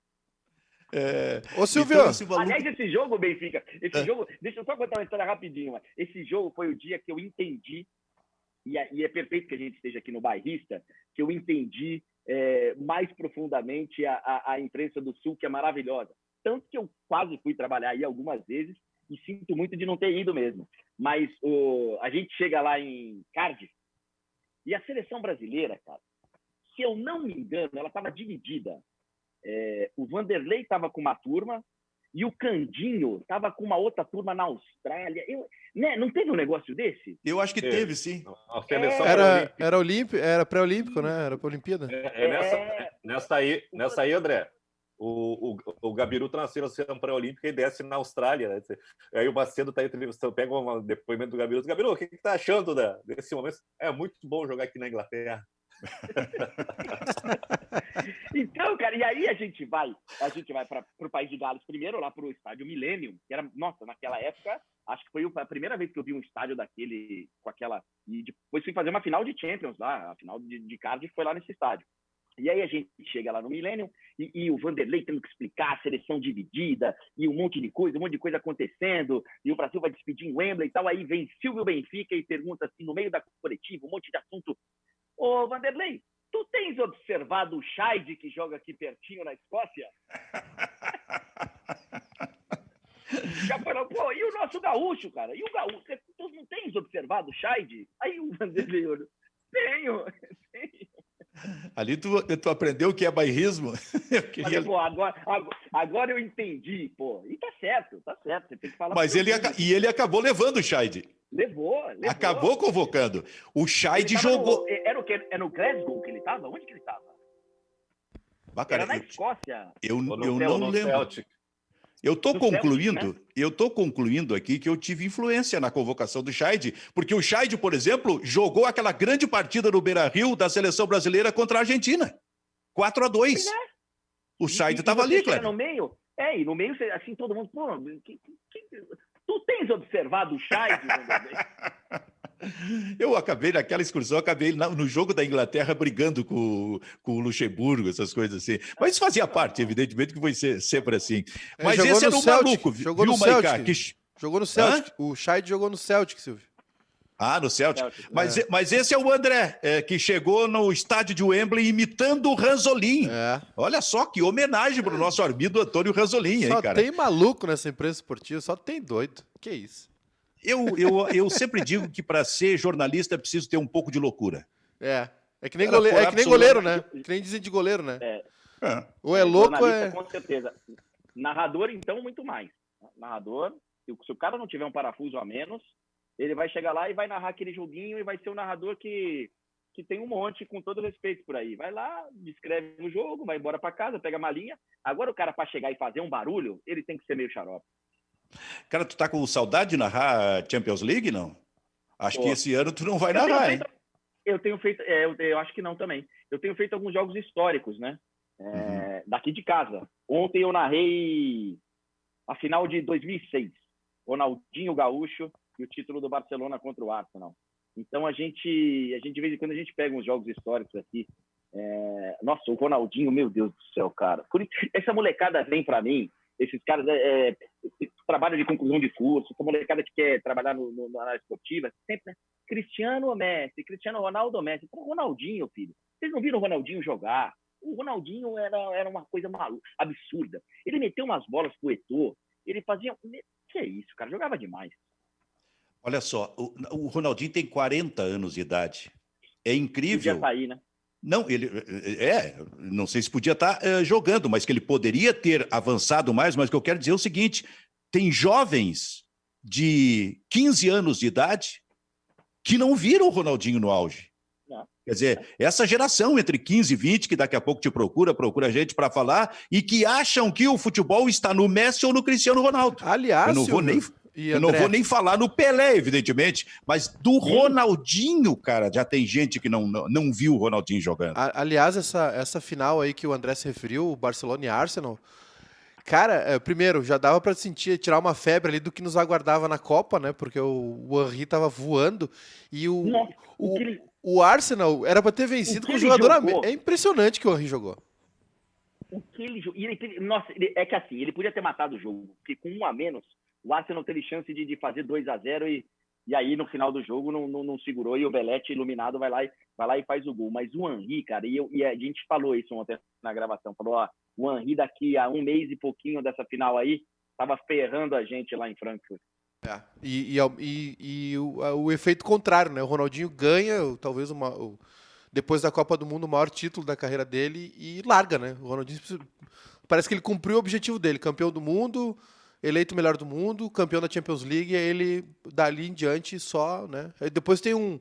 Speaker 2: Ô, Silvio!
Speaker 1: Então,
Speaker 4: aliás, esse jogo, Benfica, jogo, deixa eu só contar uma história rapidinho. Mas esse jogo foi o dia que eu entendi, e é perfeito que a gente esteja aqui no Bairrista, que eu entendi mais profundamente a imprensa do Sul, que é maravilhosa. Tanto que eu quase fui trabalhar aí algumas vezes e sinto muito de não ter ido mesmo. Mas a gente chega lá em Cardiff e a seleção brasileira, cara, se eu não me engano, ela estava dividida. O Vanderlei estava com uma turma e o Candinho estava com uma outra turma na Austrália. Não teve um negócio desse?
Speaker 1: Eu acho que teve, sim.
Speaker 3: A seleção
Speaker 2: era pré-olímpico, né? Era para a Olimpíada.
Speaker 3: Nessa aí, André, o Gabiru tá na seleção pré-olímpica e desce na Austrália. Né? Aí o Macedo tá entrevistando, pega um depoimento do Gabiru. Gabiru, o que tá achando desse momento? É muito bom jogar aqui na Inglaterra.
Speaker 4: Então, cara, e aí a gente vai para o País de Gales primeiro, lá para o estádio Millennium, que era, nossa, naquela época, acho que foi a primeira vez que eu vi um estádio daquele, com aquela, e depois fui fazer uma final de Champions lá, a final de Cardiff foi lá nesse estádio. E aí a gente chega lá no Millennium e o Vanderlei tendo que explicar a seleção dividida e um monte de coisa acontecendo, e o Brasil vai despedir em Wembley e tal. Aí vem Silvio Benfica e pergunta assim, no meio da coletiva, um monte de assunto: ô Vanderlei, tu tens observado o Scheid que joga aqui pertinho na Escócia? Já falou, pô, e o nosso gaúcho, cara? E o gaúcho? Tu não tens observado o Scheid? Aí o Vanderlei olhou: tenho.
Speaker 1: Ali tu aprendeu o que é bairrismo?
Speaker 4: Mas, pô, agora eu entendi, pô. E tá certo. Você tem que falar.
Speaker 1: Mas ele acabou levando o Scheid.
Speaker 4: Levou.
Speaker 1: Acabou convocando. O Scheid jogou.
Speaker 4: Era o quê? Era no Glasgow que ele tava? Onde que ele tava?
Speaker 1: Bacana.
Speaker 4: Era na Escócia.
Speaker 1: Eu não lembro.
Speaker 3: Celtic.
Speaker 1: Eu tô concluindo aqui que eu tive influência na convocação do Scheid, porque o Scheid, por exemplo, jogou aquela grande partida no Beira-Rio da seleção brasileira contra a Argentina. 4-2. O Scheid estava ali,
Speaker 4: claro.
Speaker 1: claro.
Speaker 4: No meio, e no meio, assim, todo mundo, pô, Tu tens observado o Scheid, Vanderlei?
Speaker 1: Eu acabei naquela excursão, acabei no jogo da Inglaterra brigando com o Luxemburgo, essas coisas assim. Mas isso fazia parte, evidentemente, que foi sempre assim. Mas
Speaker 2: Jogou
Speaker 1: esse
Speaker 2: no
Speaker 1: era um
Speaker 2: Celtic,
Speaker 1: maluco,
Speaker 2: jogou
Speaker 1: viu,
Speaker 2: no
Speaker 1: Maicá?
Speaker 2: Celtic. Jogou no
Speaker 1: Hã?
Speaker 2: Celtic. O Scheid jogou no Celtic, Silvio.
Speaker 1: Ah, no Celtic.
Speaker 4: Celtic,
Speaker 1: Mas esse é o André, que chegou no estádio de Wembley imitando o Ranzolin.
Speaker 2: É.
Speaker 1: Olha só que homenagem para o nosso amigo Antônio Ranzolin, hein,
Speaker 2: Só
Speaker 1: cara?
Speaker 2: tem maluco nessa imprensa esportiva, só tem doido. Que isso?
Speaker 1: Eu sempre digo que para ser jornalista é preciso ter um pouco de loucura.
Speaker 2: É que nem,
Speaker 1: Ela foi
Speaker 2: é que nem goleiro, né? Que nem dizem de goleiro, né?
Speaker 4: É,
Speaker 2: Ou é louco,
Speaker 4: jornalista, com certeza. Narrador, então, muito mais. Narrador, se o cara não tiver um parafuso a menos, ele vai chegar lá e vai narrar aquele joguinho e vai ser um narrador que tem um monte, com todo respeito por aí. Vai lá, descreve o jogo, vai embora para casa, pega a malinha. Agora o cara, para chegar e fazer um barulho, ele tem que ser meio xarope.
Speaker 1: Cara, tu tá com saudade de narrar Champions League, não? Acho que esse ano tu não vai narrar, hein?
Speaker 4: Eu tenho feito, eu acho que não também. Eu tenho feito alguns jogos históricos, né? Daqui de casa. Ontem eu narrei a final de 2006. Ronaldinho Gaúcho e o título do Barcelona contra o Arsenal. Então a gente de vez em quando a gente pega uns jogos históricos aqui. Nossa, o Ronaldinho, meu Deus do céu, cara. Essa molecada vem para mim, esses caras trabalham de conclusão de curso, essa molecada que quer trabalhar na área esportiva, sempre, né? Cristiano ou Messi, Cristiano Ronaldo ou Messi. Então, Ronaldinho, filho. Vocês não viram o Ronaldinho jogar? O Ronaldinho era uma coisa maluca, absurda. Ele meteu umas bolas pro Eto'o, ele fazia... Que é isso, cara? Jogava demais.
Speaker 1: Olha só, o Ronaldinho tem 40 anos de idade. É incrível.
Speaker 4: Podia sair, né?
Speaker 1: Não, não sei se podia estar jogando, mas que ele poderia ter avançado mais, mas o que eu quero dizer é o seguinte, tem jovens de 15 anos de idade que não viram o Ronaldinho no auge.
Speaker 4: Não.
Speaker 1: Quer dizer, essa geração entre 15 e 20, que daqui a pouco te procura a gente para falar, e que acham que o futebol está no Messi ou no Cristiano Ronaldo.
Speaker 2: Aliás,
Speaker 1: eu não vou nem falar no Pelé, evidentemente, mas do Ronaldinho, cara, já tem gente que não viu o Ronaldinho jogando.
Speaker 2: Aliás, essa final aí que o André se referiu, o Barcelona e Arsenal, cara, primeiro, já dava para tirar uma febre ali do que nos aguardava na Copa, né? Porque o Henry tava voando e o Arsenal era para ter vencido com o jogador a menos. É impressionante que o Henry jogou.
Speaker 4: O que ele jogou? Nossa, é que assim, ele podia ter matado o jogo, porque com um a menos, o Arsenal teve chance de fazer 2-0 e aí no final do jogo não segurou e o Belletti, iluminado, vai lá e faz o gol. Mas o Henry, cara, e a gente falou isso ontem na gravação, falou, ó, o Henry daqui a um mês e pouquinho dessa final aí, tava ferrando a gente lá em Frankfurt.
Speaker 2: O efeito contrário, né? O Ronaldinho ganha, talvez depois da Copa do Mundo, o maior título da carreira dele e larga, né? O Ronaldinho parece que ele cumpriu o objetivo dele, campeão do mundo, eleito melhor do mundo, campeão da Champions League, e ele dali em diante só, né? Aí depois tem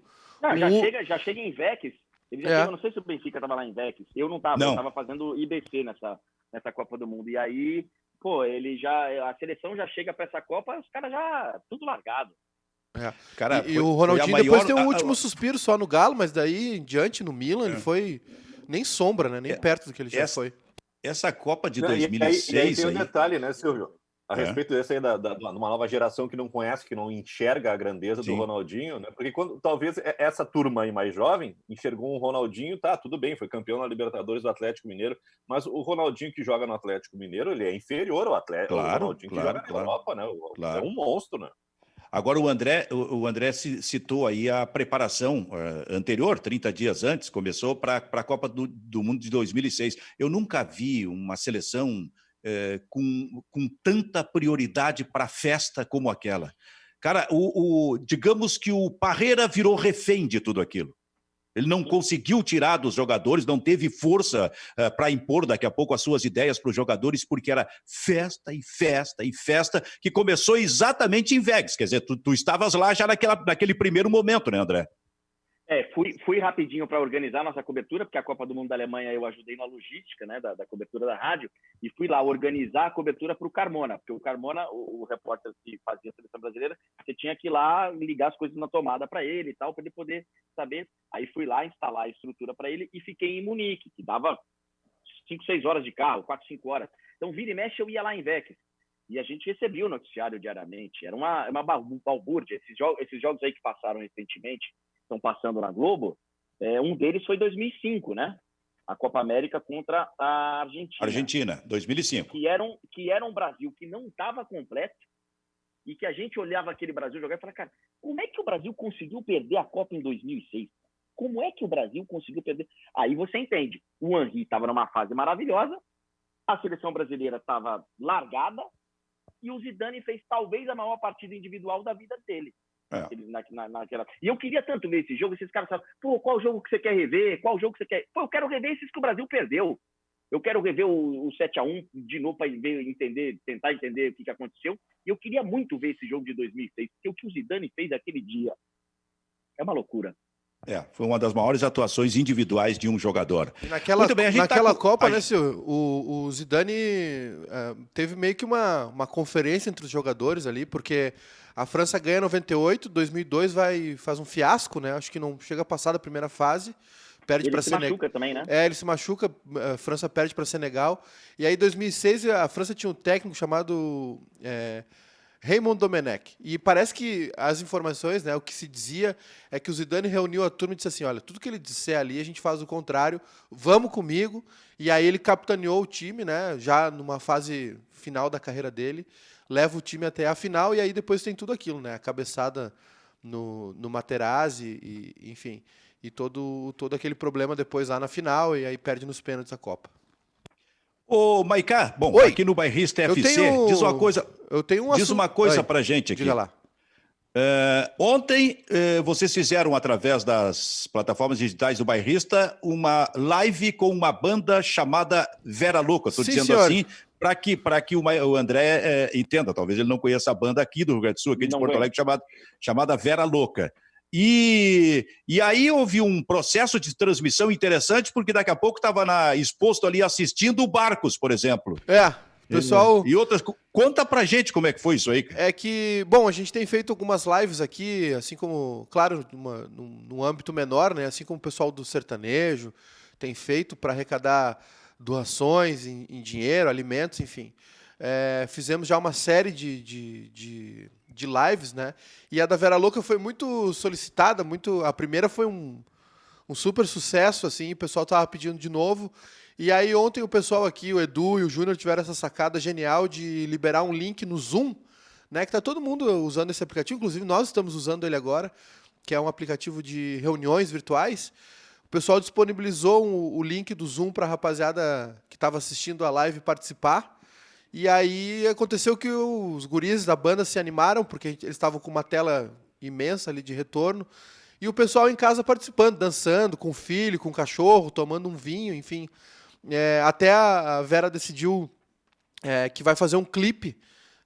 Speaker 4: já chega em Vex. Ele já chega, não sei se o Benfica estava lá em Vex. Eu não estava, eu estava fazendo IBC nessa Copa do Mundo. E aí, pô, a seleção já chega para essa Copa, os caras já tudo largado.
Speaker 2: Cara, o Ronaldinho depois tem um último suspiro só no Galo, mas daí em diante no Milan ele foi nem sombra, né? Nem perto do que ele já foi.
Speaker 1: Essa Copa de 2006...
Speaker 3: E aí tem um detalhe, né, Silvio? A respeito desse aí, de uma nova geração que não conhece, que não enxerga a grandeza do Ronaldinho, né? Porque talvez essa turma aí mais jovem enxergou um Ronaldinho, tá, tudo bem, foi campeão na Libertadores do Atlético Mineiro, mas o Ronaldinho que joga no Atlético Mineiro, ele é inferior ao Ronaldinho que joga na Europa, né? É um monstro, né?
Speaker 1: Agora, o André citou aí a preparação anterior, 30 dias antes, começou para a Copa do Mundo de 2006. Eu nunca vi uma seleção com tanta prioridade para a festa como aquela. Cara, digamos que o Parreira virou refém de tudo aquilo. Ele não conseguiu tirar dos jogadores, não teve força para impor daqui a pouco as suas ideias para os jogadores, porque era festa e festa e festa, que começou exatamente em Vegas. Quer dizer, tu estavas lá já naquele primeiro momento, né, André?
Speaker 4: Fui rapidinho para organizar nossa cobertura, porque a Copa do Mundo da Alemanha eu ajudei na logística, né, da cobertura da rádio, e fui lá organizar a cobertura para o Carmona, porque o Carmona, o repórter que fazia a seleção brasileira, você tinha que ir lá ligar as coisas na tomada para ele e tal, para ele poder saber. Aí fui lá instalar a estrutura para ele e fiquei em Munique, que dava 5, 6 horas de carro, 4, 5 horas. Então, vira e mexe, eu ia lá em Vex. E a gente recebia o noticiário diariamente. Era uma balbúrdia. Esses jogos aí que passaram recentemente, estão passando na Globo, um deles foi 2005, né? A Copa América contra a Argentina.
Speaker 1: Argentina, 2005.
Speaker 4: Que era um Brasil que não estava completo e que a gente olhava aquele Brasil jogar e falava, cara, como é que o Brasil conseguiu perder a Copa em 2006? Como é que o Brasil conseguiu perder? Aí você entende. O Henry estava numa fase maravilhosa, a seleção brasileira estava largada e o Zidane fez talvez a maior partida individual da vida dele. Naquela... E eu queria tanto ver esse jogo, esses caras falam, pô, qual jogo que você quer rever? Qual jogo que você quer... Pô, eu quero rever esses que o Brasil perdeu. Eu quero rever o 7-1 de novo para tentar entender o que aconteceu. E eu queria muito ver esse jogo de 2006, porque o que o Zidane fez aquele dia é uma loucura.
Speaker 1: Foi uma das maiores atuações individuais de um jogador.
Speaker 2: E naquela Copa, né, Silvio, o Zidane teve meio que uma conferência entre os jogadores ali, porque a França ganha 98, 2002 faz um fiasco, né? Acho que não chega a passar da primeira fase. Perde para Senegal. Ele se machuca também, né? Ele se machuca, a França perde para Senegal. E aí, em 2006, a França tinha um técnico chamado Raymond Domenech. E parece que as informações, né, o que se dizia é que o Zidane reuniu a turma e disse assim, olha, tudo que ele disser ali, a gente faz o contrário, vamos comigo. E aí ele capitaneou o time, né, já numa fase final da carreira dele, leva o time até a final e aí depois tem tudo aquilo, né, a cabeçada no Materazzi, e, enfim... E todo aquele problema depois lá na final, e aí perde nos pênaltis a Copa.
Speaker 1: Ô, Maiká, bom,
Speaker 2: Oi.
Speaker 1: aqui no Bairrista FC, diz uma coisa, diz uma coisa pra gente aqui.
Speaker 2: Diga lá.
Speaker 1: Ontem, vocês fizeram, através das plataformas digitais do Bairrista, uma live com uma banda chamada Vera Louca. Estou dizendo
Speaker 2: senhor.
Speaker 1: assim, para que o André entenda. Talvez ele não conheça a banda aqui do Rio Grande do Sul, aqui de Porto Alegre, chamada Vera Louca. E aí houve um processo de transmissão interessante, porque daqui a pouco estava exposto ali assistindo o Barcos, por exemplo.
Speaker 2: Pessoal...
Speaker 1: E outras... Conta pra gente como é que foi isso aí.
Speaker 2: É que, bom, a gente tem feito algumas lives aqui, assim como, claro, num âmbito menor, né? Assim como o pessoal do sertanejo tem feito para arrecadar doações em dinheiro, alimentos, enfim. Fizemos já uma série de lives, né? E a da Vera Louca foi muito solicitada, a primeira foi um super sucesso, assim, o pessoal tava pedindo de novo. E aí ontem o pessoal aqui, o Edu e o Júnior, tiveram essa sacada genial de liberar um link no Zoom, né? Que tá todo mundo usando esse aplicativo, inclusive nós estamos usando ele agora, que é um aplicativo de reuniões virtuais. O pessoal disponibilizou o link do Zoom para a rapaziada que estava assistindo a live participar. E aí aconteceu que os guris da banda se animaram, porque eles estavam com uma tela imensa ali de retorno, e o pessoal em casa participando, dançando, com o filho, com o cachorro, tomando um vinho, enfim. Até a Vera decidiu que vai fazer um clipe,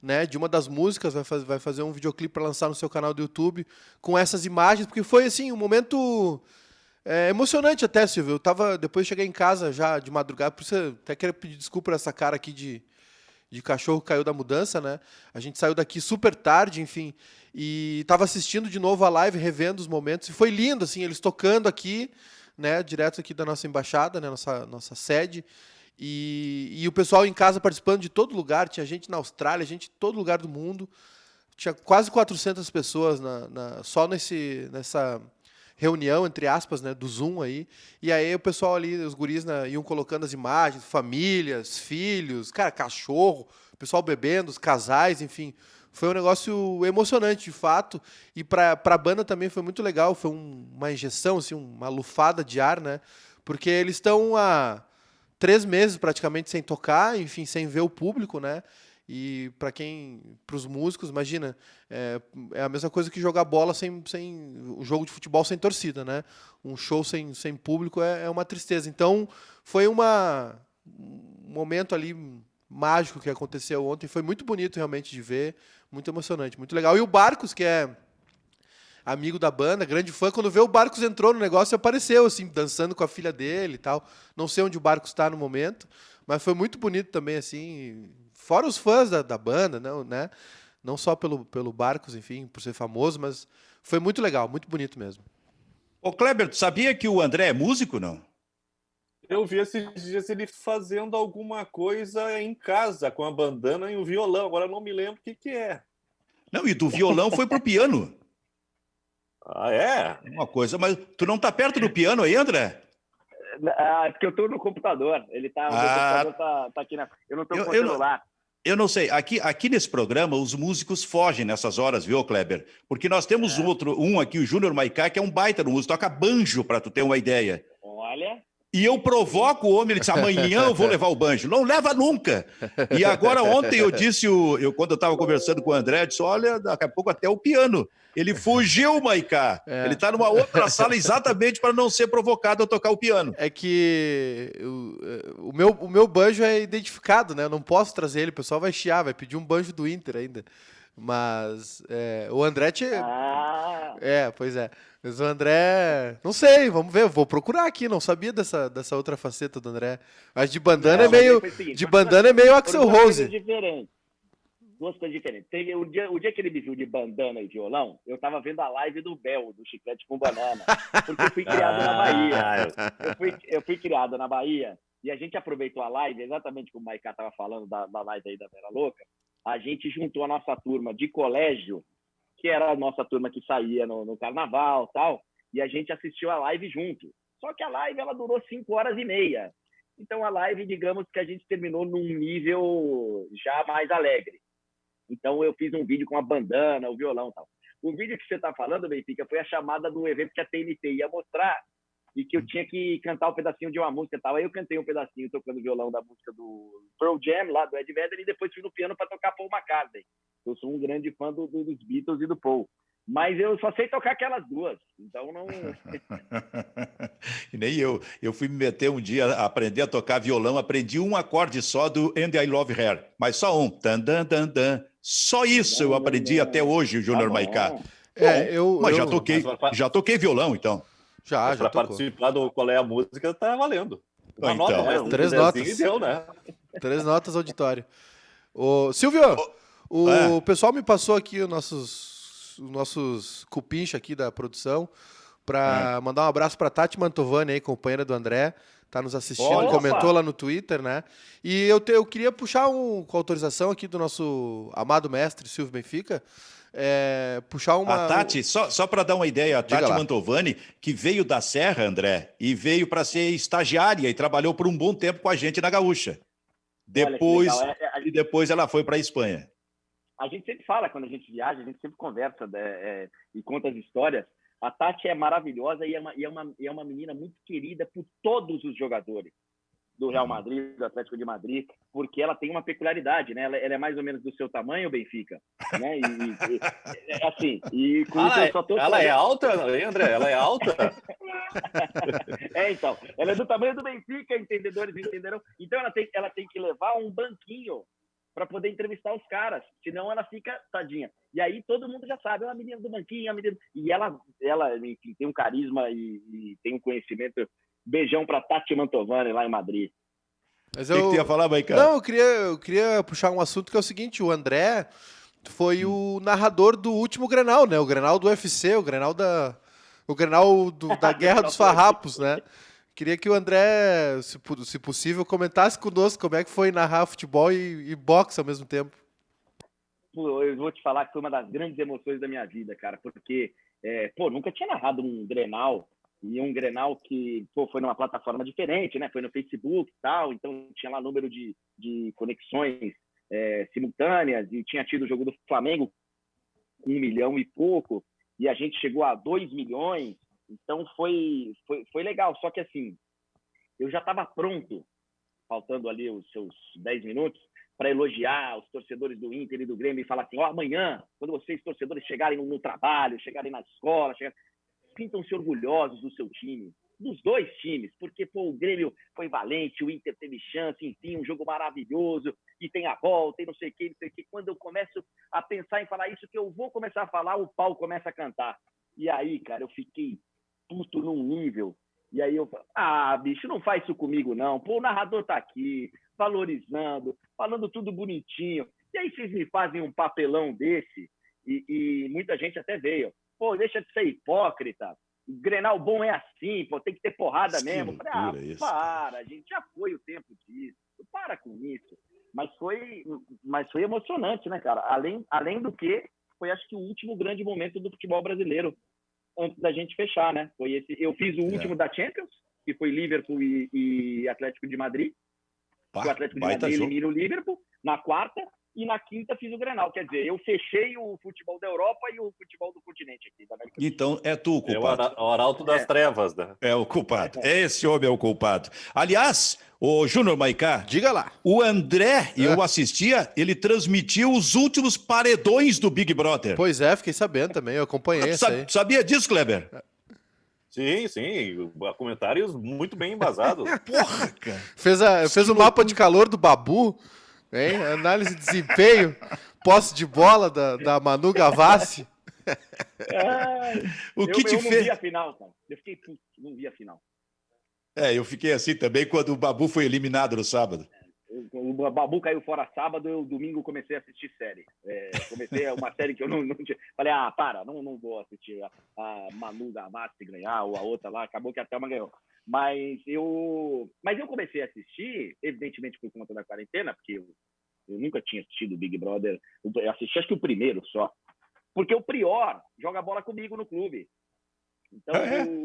Speaker 2: né, de uma das músicas, vai fazer um videoclipe para lançar no seu canal do YouTube, com essas imagens, porque foi assim, um momento emocionante até, Silvio. Depois cheguei em casa já de madrugada, por isso eu até quero pedir desculpa por essa cara aqui de cachorro que caiu da mudança, né? A gente saiu daqui super tarde, enfim, e estava assistindo de novo a live, revendo os momentos, e foi lindo, assim, eles tocando aqui, né, direto aqui da nossa embaixada, né, nossa sede, e o pessoal em casa participando de todo lugar, tinha gente na Austrália, gente de todo lugar do mundo, tinha quase 400 pessoas só nessa reunião, entre aspas, né, do Zoom aí, e aí o pessoal ali, os guris, né, iam colocando as imagens, famílias, filhos, cara, cachorro, o pessoal bebendo, os casais, enfim, foi um negócio emocionante, de fato, e para a banda também foi muito legal, foi uma injeção, assim, uma lufada de ar, né, porque eles estão há 3 meses praticamente sem tocar, enfim, sem ver o público, né, e para os músicos, imagina, é a mesma coisa que jogar bola sem um jogo de futebol sem torcida, né? Um show sem público é uma tristeza. Então, foi um momento ali mágico que aconteceu ontem. Foi muito bonito realmente de ver, muito emocionante, muito legal. E o Barcos, que é amigo da banda, grande fã, quando vê o Barcos entrou no negócio, apareceu assim, dançando com a filha dele e tal. Não sei onde o Barcos está no momento, mas foi muito bonito também, assim. Fora os fãs da banda, né? Não só pelo Barcos, enfim, por ser famoso, mas foi muito legal, muito bonito mesmo.
Speaker 1: Ô, Kleber, tu sabia que o André é músico, não?
Speaker 3: Eu vi esses dias ele fazendo alguma coisa em casa, com a bandana e o violão. Agora eu não me lembro o que é.
Speaker 1: Não, e do violão foi pro piano.
Speaker 3: Ah, é?
Speaker 1: Uma coisa, mas tu não tá perto do piano aí, André?
Speaker 4: Porque eu tô no computador. O meu computador tá aqui Eu não tô com o
Speaker 1: eu não-
Speaker 4: celular.
Speaker 1: Eu não sei, aqui nesse programa os músicos fogem nessas horas, viu, Kleber? Porque nós temos um aqui, o Júnior Maicá, que é um baita no músico, toca banjo, para tu ter uma ideia.
Speaker 4: Olha.
Speaker 1: E eu provoco o homem, ele disse, amanhã eu vou levar o banjo. Não leva nunca. E agora ontem eu disse, quando eu estava conversando com o André, eu disse, olha, daqui a pouco até o piano. Ele fugiu, Maicá. Ele está numa outra sala exatamente para não ser provocado a tocar o piano.
Speaker 2: É que o meu banjo é identificado, né? Eu não posso trazer ele, o pessoal vai chiar, vai pedir um banjo do Inter ainda. Mas o André pois é. Mas o André, não sei, vamos ver, vou procurar aqui, não sabia dessa outra faceta do André. Mas de bandana é meio Axl Rose.
Speaker 4: Duas coisas diferentes. Teve o dia que ele me viu de bandana e violão, eu tava vendo a live do Bel, do Chiclete com Banana, porque eu fui criado na Bahia. Eu fui criado na Bahia e a gente aproveitou a live, exatamente como o Maicá tava falando da live aí da Vera Louca. A gente juntou a nossa turma de colégio, que era a nossa turma que saía no carnaval e tal, e a gente assistiu a live junto. Só que a live ela durou 5h30. Então a live, digamos que a gente terminou num nível já mais alegre. Então eu fiz um vídeo com a bandana, o violão e tal. O vídeo que você está falando, Benfica, foi a chamada do evento que a TNT ia mostrar e que eu tinha que cantar um pedacinho de uma música e tal. Aí eu cantei um pedacinho tocando violão da música do Pearl Jam, lá do Ed Vedder, e depois fui no piano para tocar Paul McCartney. Eu sou um grande fã dos Beatles e do Paul. Mas eu só sei tocar aquelas duas, então não...
Speaker 1: E nem eu. Eu fui me meter um dia a aprender a tocar violão, aprendi um acorde só do And I Love Her, mas só um. Dan, dan, dan, dan. Só isso eu aprendi até hoje, o Júnior Maicá. Mas já toquei violão, então.
Speaker 2: Já
Speaker 3: para
Speaker 2: tocou.
Speaker 3: participar do Qual é a Música, tá valendo. Uma
Speaker 1: Então,
Speaker 3: nota, mais
Speaker 2: 3 notas.
Speaker 3: E deu, né?
Speaker 2: 3 notas auditório. Ô, Silvio, o pessoal me passou aqui os nossos cupincha aqui da produção para mandar um abraço para Tati Mantovani, aí, companheira do André, tá nos assistindo, comentou lá no Twitter, né? E eu queria puxar com autorização aqui do nosso amado mestre Silvio Benfica, puxar uma...
Speaker 1: A Tati, só para dar uma ideia, a Tati Mantovani, que veio da Serra, André, e veio para ser estagiária e trabalhou por um bom tempo com a gente na Gaúcha. Depois ela foi para a Espanha.
Speaker 4: A gente sempre fala, quando a gente viaja, a gente sempre conversa e conta as histórias. A Tati é maravilhosa e é uma menina muito querida por todos os jogadores do Real Madrid, do Atlético de Madrid, porque ela tem uma peculiaridade, né? Ela é mais ou menos do seu tamanho, Benfica, né? E com isso eu só tô...
Speaker 3: Ela é alta, André? Ela é alta?
Speaker 4: Então, ela é do tamanho do Benfica, entendedores entenderão. Então ela tem que levar um banquinho para poder entrevistar os caras, senão ela fica tadinha. E aí todo mundo já sabe, é uma menina do banquinho, e ela enfim, tem um carisma e tem um conhecimento. Beijão para Tati Mantovani lá em Madrid.
Speaker 2: Mas
Speaker 1: O que tu ia falar, Maicá?
Speaker 2: Não, eu queria puxar um assunto que é o seguinte, o André foi o narrador do último Grenal, né? O Grenal do UFC, o Grenal da Guerra dos Farrapos, né? Queria que o André, se possível, comentasse conosco como é que foi narrar futebol e boxe ao mesmo tempo.
Speaker 4: Eu vou te falar que foi uma das grandes emoções da minha vida, cara, porque nunca tinha narrado um Grenal, e um Grenal que foi numa plataforma diferente, né? Foi no Facebook e tal, então tinha lá número de conexões simultâneas, e tinha tido o jogo do Flamengo com 1 milhão e pouco, e a gente chegou a 2 milhões, então foi legal. Só que assim, eu já estava pronto, faltando ali os seus 10 minutos, para elogiar os torcedores do Inter e do Grêmio e falar assim, amanhã, quando vocês, torcedores, chegarem no trabalho, chegarem na escola, sintam-se orgulhosos do seu time, dos dois times, porque o Grêmio foi valente, o Inter teve chance, enfim, um jogo maravilhoso, e tem a volta, e não sei o que. Quando eu começo a pensar em falar isso, que eu vou começar a falar, o pau começa a cantar. E aí, cara, eu fiquei puto num nível, e aí eu falo, bicho, não faz isso comigo, não. O narrador tá aqui, valorizando, falando tudo bonitinho, e aí vocês me fazem um papelão desse, e muita gente até veio, deixa de ser hipócrita, Grenal bom é assim, pô, tem que ter porrada
Speaker 1: Que
Speaker 4: mesmo. Eu falei,
Speaker 1: loucura isso,
Speaker 4: para, a gente já foi o tempo disso, para com isso. Mas foi emocionante, né, cara? Além do que, foi acho que o último grande momento do futebol brasileiro, antes da gente fechar, né? Foi esse. Eu fiz o último da Champions, que foi Liverpool e Atlético de Madrid.
Speaker 1: Pá,
Speaker 4: O Atlético de
Speaker 1: baita
Speaker 4: Madrid
Speaker 1: jogo.
Speaker 4: elimina o Liverpool na quarta, e na quinta fiz o Grenal. Quer dizer, eu fechei o futebol da Europa e o futebol do continente aqui, da América do Sul.
Speaker 1: Então, é tu o
Speaker 3: É o
Speaker 1: culpado.
Speaker 3: arauto das trevas, né?
Speaker 1: É o culpado. Esse homem é o culpado. Aliás, o Júnior Maicá,
Speaker 2: Diga lá.
Speaker 1: o André, eu assistia, ele transmitiu os últimos paredões do Big Brother.
Speaker 2: Pois é, fiquei sabendo também, eu acompanhei isso aí.
Speaker 1: Sabia disso, Kleber?
Speaker 3: Sim, comentários muito bem embasados.
Speaker 1: Porra, cara.
Speaker 2: Fez o mapa de calor do Babu, hein? Análise de desempenho, posse de bola da Manu Gavassi.
Speaker 1: O que
Speaker 4: eu
Speaker 1: te
Speaker 4: não
Speaker 1: fez?
Speaker 4: vi a final, cara. Eu fiquei puto, não vi a final.
Speaker 1: Eu fiquei assim também quando o Babu foi eliminado no sábado.
Speaker 4: O Babu caiu fora sábado, eu domingo comecei a assistir série. Comecei uma série que eu não tinha. Falei, não vou assistir a Manu Gavassi ganhar, ou a outra lá, acabou que a Thelma ganhou. Mas eu comecei a assistir, evidentemente por conta da quarentena, porque eu nunca tinha assistido o Big Brother. Eu assisti acho que o primeiro só. Porque o Prior joga bola comigo no clube. Então,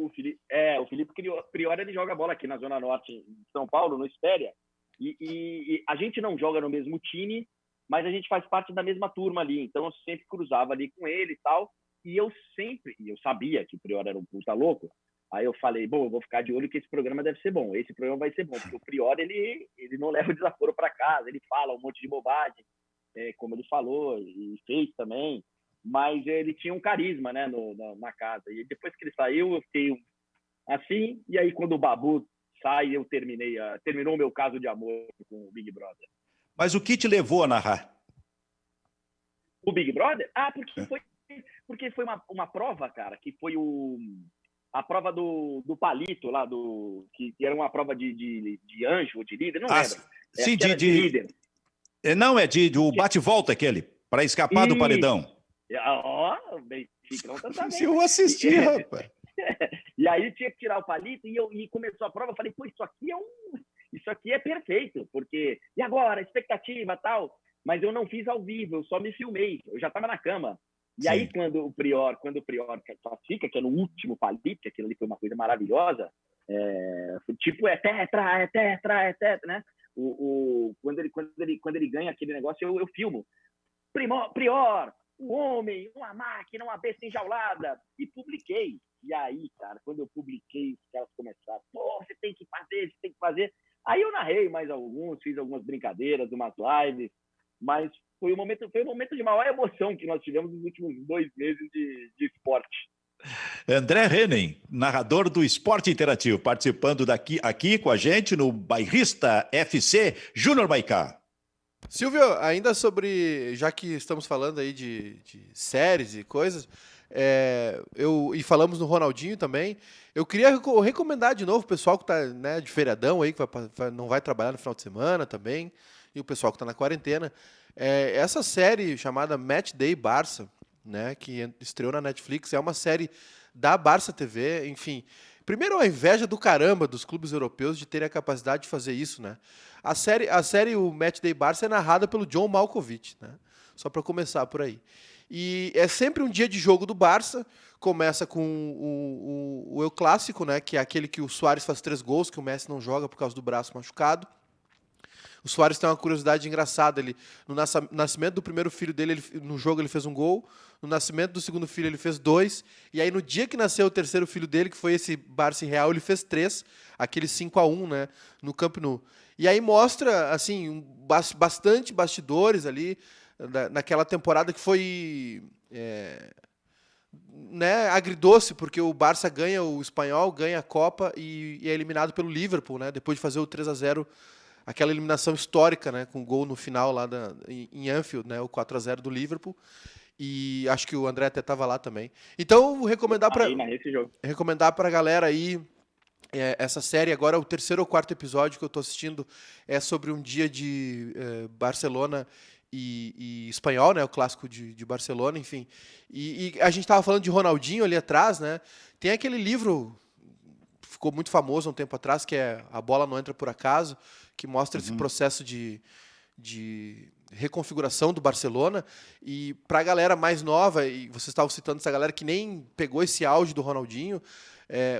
Speaker 4: o Felipe Prior, ele joga bola aqui na Zona Norte de São Paulo, no Espéria. E a gente não joga no mesmo time, mas a gente faz parte da mesma turma ali. Então, eu sempre cruzava ali com ele e tal. E eu sabia que o Prior era um puta louco. Aí eu falei, eu vou ficar de olho que esse programa deve ser bom. Esse programa vai ser bom, porque o Prior, ele não leva o desaforo para casa. Ele fala um monte de bobagem, como ele falou e fez também. Mas ele tinha um carisma, né, na casa. E depois que ele saiu, eu fiquei assim. E aí, quando o Babu sai, eu terminou o meu caso de amor com o Big Brother.
Speaker 1: Mas o que te levou a narrar?
Speaker 4: O Big Brother? Porque foi uma prova, cara, que foi a prova do palito lá, que era uma prova de anjo ou de líder, não lembro.
Speaker 1: Sim,
Speaker 4: de líder.
Speaker 1: Não, é do bate-volta aquele, para escapar do paredão.
Speaker 4: Benfica não tá sabendo.
Speaker 1: Se eu assisti, rapaz.
Speaker 4: E aí tinha que tirar o palito e começou a prova. Eu falei, isso aqui é perfeito, porque e agora, expectativa tal. Mas eu não fiz ao vivo, eu só me filmei, eu já estava na cama. E
Speaker 1: Sim.
Speaker 4: aí quando o Prior classifica, que é no último palito, que aquilo ali foi uma coisa maravilhosa, tipo é tetra, né? Quando ele ganha aquele negócio, eu filmo. Prior, o homem, uma máquina, uma besta enjaulada. E publiquei. E aí, cara, quando eu publiquei, os caras começaram, você tem que fazer. Aí eu narrei mais alguns, fiz algumas brincadeiras, umas lives, mas foi um momento de maior emoção que nós tivemos nos últimos 2 meses de esporte.
Speaker 1: André Henning, narrador do Esporte Interativo, participando aqui com a gente no Bairrista FC, Júnior Maicá.
Speaker 2: Silvio, ainda já que estamos falando aí de séries e coisas, e falamos no Ronaldinho também, eu queria recomendar de novo o pessoal que está, né, de feriadão aí, que não vai trabalhar no final de semana também, e o pessoal que está na quarentena, essa série chamada Match Day Barça, né, que estreou na Netflix, é uma série da Barça TV, enfim. Primeiro, a inveja do caramba dos clubes europeus de terem a capacidade de fazer isso, né? A série o Match Day Barça, é narrada pelo John Malkovich, né? Só para começar por aí. E é sempre um dia de jogo do Barça. Começa com o El Clássico, né? Que é aquele que o Suárez faz 3 gols, que o Messi não joga por causa do braço machucado. O Suárez tem uma curiosidade engraçada. No nascimento do primeiro filho dele, no jogo ele fez 1 gol. No nascimento do segundo filho, ele fez 2. E aí, no dia que nasceu o terceiro filho dele, que foi esse Barça e Real, ele fez 3. Aquele 5-1, né? No Camp Nou. E aí mostra, assim, bastante bastidores ali naquela temporada que foi né, agridoce, porque o Barça ganha o Espanhol, ganha a Copa e é eliminado pelo Liverpool, né? Depois de fazer o 3-0, aquela eliminação histórica, né? Com gol no final lá em Anfield, né? O 4-0 do Liverpool. E acho que o André até estava lá também. Então, vou recomendar para a galera aí essa série. Agora, o 3º ou 4º episódio que eu estou assistindo é sobre um dia de Barcelona e Espanhol, né? O clássico de Barcelona, enfim. E a gente estava falando de Ronaldinho ali atrás, né? Tem aquele livro, ficou muito famoso há um tempo atrás, que é A Bola Não Entra Por Acaso, que mostra esse processo de reconfiguração do Barcelona. E para a galera mais nova, e vocês estavam citando essa galera que nem pegou esse auge do Ronaldinho,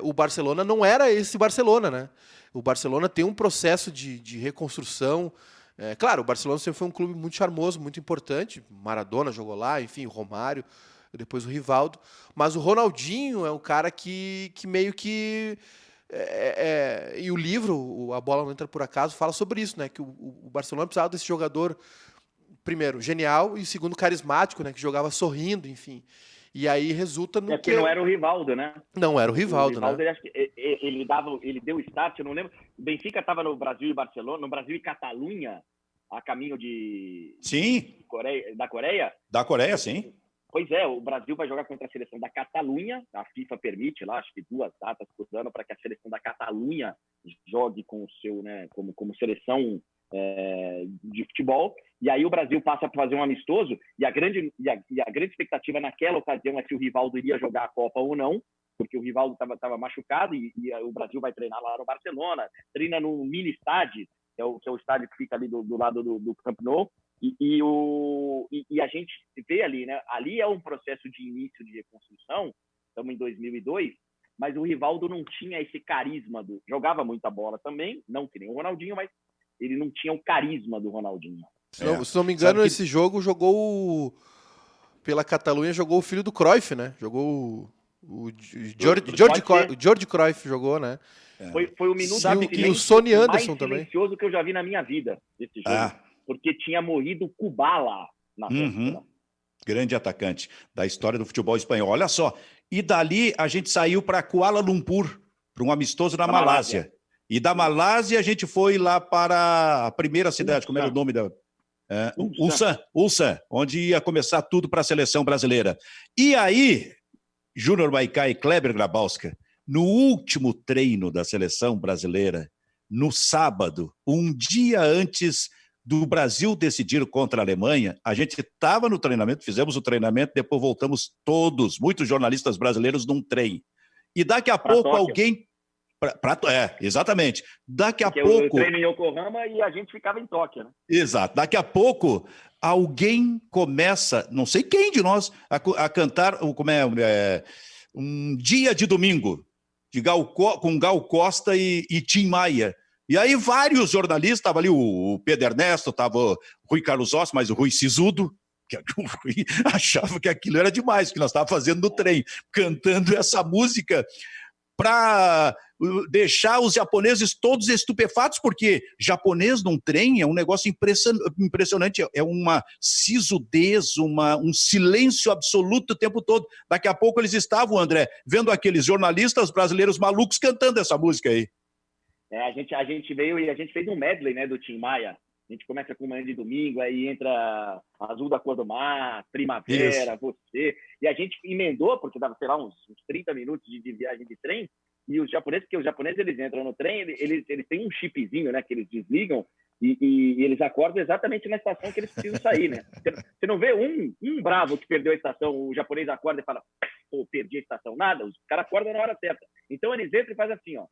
Speaker 2: o Barcelona não era esse Barcelona, né? O Barcelona tem um processo de reconstrução. Claro, o Barcelona sempre foi um clube muito charmoso, muito importante. Maradona jogou lá, enfim, o Romário, depois o Rivaldo. Mas o Ronaldinho é um cara que meio que... e o livro, A Bola Não Entra Por Acaso, fala sobre isso, né? Que o Barcelona precisava desse jogador, primeiro, genial, e segundo, carismático, né? Que jogava sorrindo, enfim. E aí resulta no
Speaker 4: que não era o Rivaldo, né?
Speaker 2: Não era o Rivaldo, né?
Speaker 4: Ele, acho que ele deu start, eu não lembro. O Benfica estava no Brasil e Barcelona, no Brasil e Catalunha, a caminho
Speaker 1: Sim.
Speaker 4: Da Coreia.
Speaker 1: Da Coreia, sim.
Speaker 4: Pois é, o Brasil vai jogar contra a seleção da Catalunha, a FIFA permite lá, acho que 2 datas por ano para que a seleção da Catalunha jogue com o seu, né, como seleção de futebol. E aí o Brasil passa para fazer um amistoso, e a grande expectativa naquela ocasião é se o Rivaldo iria jogar a Copa ou não, porque o Rivaldo estava machucado, e o Brasil vai treinar lá no Barcelona, treina no mini estádio, que é o estádio que fica ali do lado do Camp Nou, e a gente vê ali, né? Ali é um processo de início de reconstrução, estamos em 2002, mas o Rivaldo não tinha esse carisma, jogava muita bola também, não que nem o Ronaldinho, mas ele não tinha o carisma do Ronaldinho.
Speaker 2: Se não me engano, esse jogo jogou pela Catalunha, jogou o filho do Cruyff, né? Jogou o Jordi Cruyff jogou, né?
Speaker 4: Foi o minuto
Speaker 2: e o Sonny Anderson
Speaker 4: mais
Speaker 2: também.
Speaker 4: Silencioso que eu já vi na minha vida, esse jogo. Porque tinha morrido Kubala na véspera.
Speaker 1: Grande atacante da história do futebol espanhol. Olha só, e dali a gente saiu para Kuala Lumpur, para um amistoso na Malásia. E da Malásia a gente foi lá para a primeira cidade, como era o nome da... Ulsan, onde ia começar tudo para a seleção brasileira. E aí, Júnior Maicá e Kleber Grabowska, no último treino da seleção brasileira, no sábado, um dia antes do Brasil decidir contra a Alemanha, a gente estava no treinamento, fizemos o treinamento, depois voltamos todos, muitos jornalistas brasileiros, num trem. E daqui a pouco alguém... exatamente. Daqui a pouco...
Speaker 4: Eu treino em Yokohama e a gente ficava em Tóquio, né?
Speaker 1: Exato. Daqui a pouco, alguém começa, não sei quem de nós, a cantar um dia de domingo, com Gal Costa e Tim Maia. E aí vários jornalistas, estava ali o Pedro Ernesto, estava o Rui Carlos Ossi, mas o Rui Sisudo, que o Rui achava que aquilo era demais, que nós estávamos fazendo no trem, cantando essa música para deixar os japoneses todos estupefatos, porque japonês num trem é um negócio impressionante, é uma sisudez, um silêncio absoluto o tempo todo. Daqui a pouco eles estavam, André, vendo aqueles jornalistas brasileiros malucos cantando essa música aí.
Speaker 4: A gente veio e a gente fez um medley, né, do Tim Maia. A gente começa com Manhã de Domingo, aí entra Azul da Cor do Mar, Primavera, Isso. Você. E a gente emendou, porque dava, sei lá, uns 30 minutos de viagem de trem, e os japoneses, porque os japoneses eles entram no trem, eles têm um chipzinho, né, que eles desligam, e eles acordam exatamente na estação que eles precisam sair, né? Você não vê um bravo que perdeu a estação, o japonês acorda e fala, pô, perdi a estação, nada, os caras acordam na hora certa. Então eles entram e fazem assim, ó.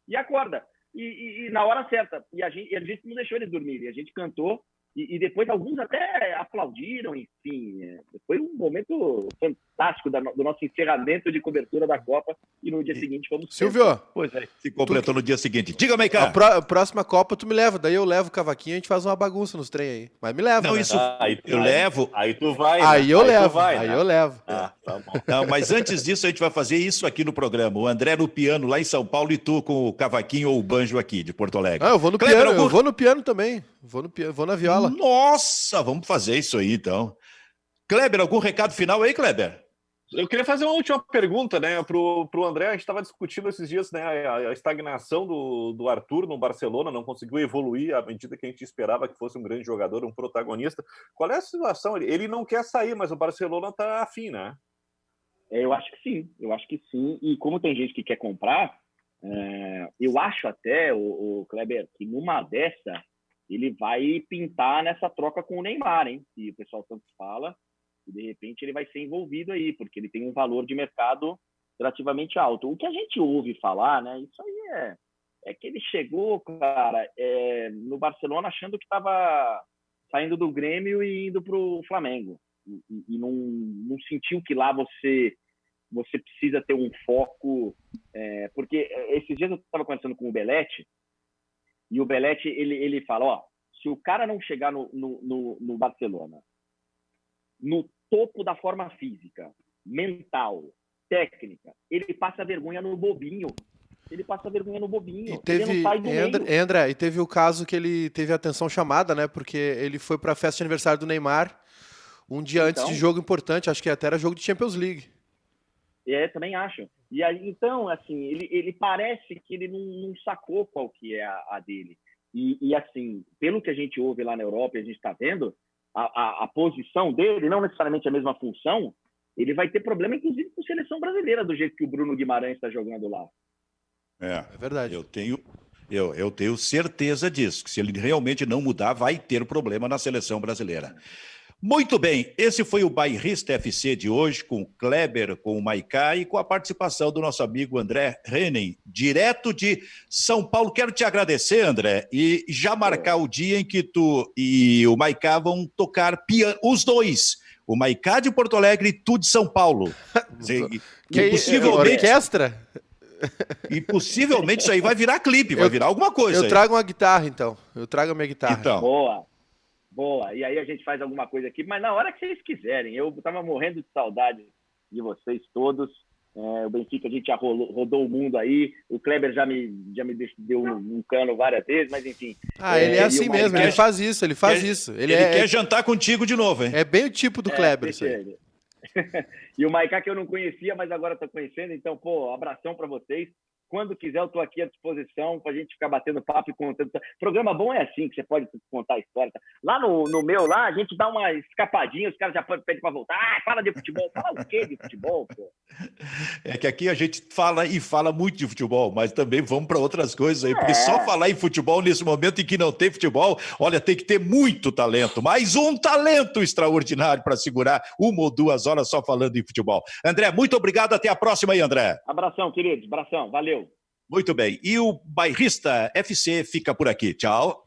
Speaker 4: E acorda. E na hora certa. E a gente não deixou eles dormirem. A gente cantou e depois alguns até aplaudiram, enfim. Foi um momento fantástico do nosso encerramento de cobertura da Copa e no dia seguinte fomos...
Speaker 2: Silvio!
Speaker 1: Pois é, se completou no dia seguinte. Diga, Maicá.
Speaker 2: A próxima Copa tu me leva, daí eu levo o cavaquinho e a gente faz uma bagunça nos trem aí. Mas me leva,
Speaker 1: não,
Speaker 2: né?
Speaker 1: Isso eu levo.
Speaker 3: Aí tu vai,
Speaker 2: Aí eu levo,
Speaker 3: vai,
Speaker 2: aí
Speaker 3: né?
Speaker 2: eu levo.
Speaker 3: Tá bom.
Speaker 1: Não, mas antes disso a gente vai fazer isso aqui no programa. O André no piano lá em São Paulo e tu com o cavaquinho ou o banjo aqui de Porto Alegre.
Speaker 2: Eu vou no
Speaker 1: Kleber,
Speaker 2: piano, eu vou no piano também. Vou na viola.
Speaker 1: Nossa, vamos fazer isso aí então. Kleber, algum recado final aí, Kleber?
Speaker 3: Eu queria fazer uma última pergunta, né, pro André. A gente estava discutindo esses dias, né, a estagnação do Arthur no Barcelona, não conseguiu evoluir à medida que a gente esperava que fosse um grande jogador, um protagonista. Qual é a situação? Ele não quer sair, mas o Barcelona está afim, né?
Speaker 4: Eu acho que sim. E como tem gente que quer comprar, eu acho até, o Kleber, que numa dessa ele vai pintar nessa troca com o Neymar, hein? E o pessoal tanto fala, e de repente ele vai ser envolvido aí, porque ele tem um valor de mercado relativamente alto. O que a gente ouve falar, né? Isso aí é que ele chegou, cara, no Barcelona achando que estava saindo do Grêmio e indo para o Flamengo. E não sentiu que lá você precisa ter um foco, porque esses dias eu estava conversando com o Belletti, e o Belletti, ele fala, ó, se o cara não chegar no Barcelona, no topo da forma física, mental, técnica, ele passa vergonha no bobinho. Ele passa vergonha no bobinho. Ele não sai do meio.
Speaker 2: André, e teve o caso que ele teve a atenção chamada, né? Porque ele foi para a festa de aniversário do Neymar um dia antes de jogo importante, acho que até era jogo de Champions League.
Speaker 4: Também acho. E aí, então, assim, ele parece que ele não sacou qual que é a dele. E, assim, pelo que a gente ouve lá na Europa e a gente está vendo, a posição dele, não necessariamente a mesma função, ele vai ter problema, inclusive, com a seleção brasileira, do jeito que o Bruno Guimarães está jogando lá.
Speaker 2: É verdade.
Speaker 1: Eu tenho certeza disso, que se ele realmente não mudar, vai ter problema na seleção brasileira. Muito bem, esse foi o Bairrista FC de hoje, com o Kleber, com o Maicá e com a participação do nosso amigo André Henning, direto de São Paulo. Quero te agradecer, André, e já marcar o dia em que tu e o Maicá vão tocar piano, os dois. O Maicá de Porto Alegre e tu de São Paulo.
Speaker 2: Orquestra?
Speaker 1: E possivelmente isso aí vai virar clipe, vai virar alguma coisa.
Speaker 2: Eu trago uma guitarra, então. Eu trago a minha guitarra.
Speaker 1: Então.
Speaker 4: Boa. E aí a gente faz alguma coisa aqui, mas na hora que vocês quiserem. Eu tava morrendo de saudade de vocês todos. O Benfica, a gente já rodou o mundo aí. O Kleber já me deu um cano várias vezes, mas enfim.
Speaker 2: Ele é assim mesmo, ele faz isso. Ele
Speaker 1: quer jantar contigo de novo, hein?
Speaker 2: É bem o tipo do Kleber, isso aí.
Speaker 4: E o Maicá que eu não conhecia, mas agora estou conhecendo. Então, abração para vocês. Quando quiser, eu estou aqui à disposição para a gente ficar batendo papo e contando. Programa bom é assim, que você pode contar a história. Lá no meu, lá, a gente dá uma escapadinha, os caras já pedem para voltar. Fala de futebol. Fala o quê de futebol, pô?
Speaker 1: É que aqui a gente fala muito de futebol, mas também vamos para outras coisas aí, porque só falar em futebol nesse momento em que não tem futebol, olha, tem que ter muito talento, mais um talento extraordinário para segurar 1 ou 2 horas só falando em futebol. André, muito obrigado, até a próxima aí, André.
Speaker 4: Abração, queridos, abração, valeu.
Speaker 1: Muito bem, e o Bairrista FC fica por aqui, tchau.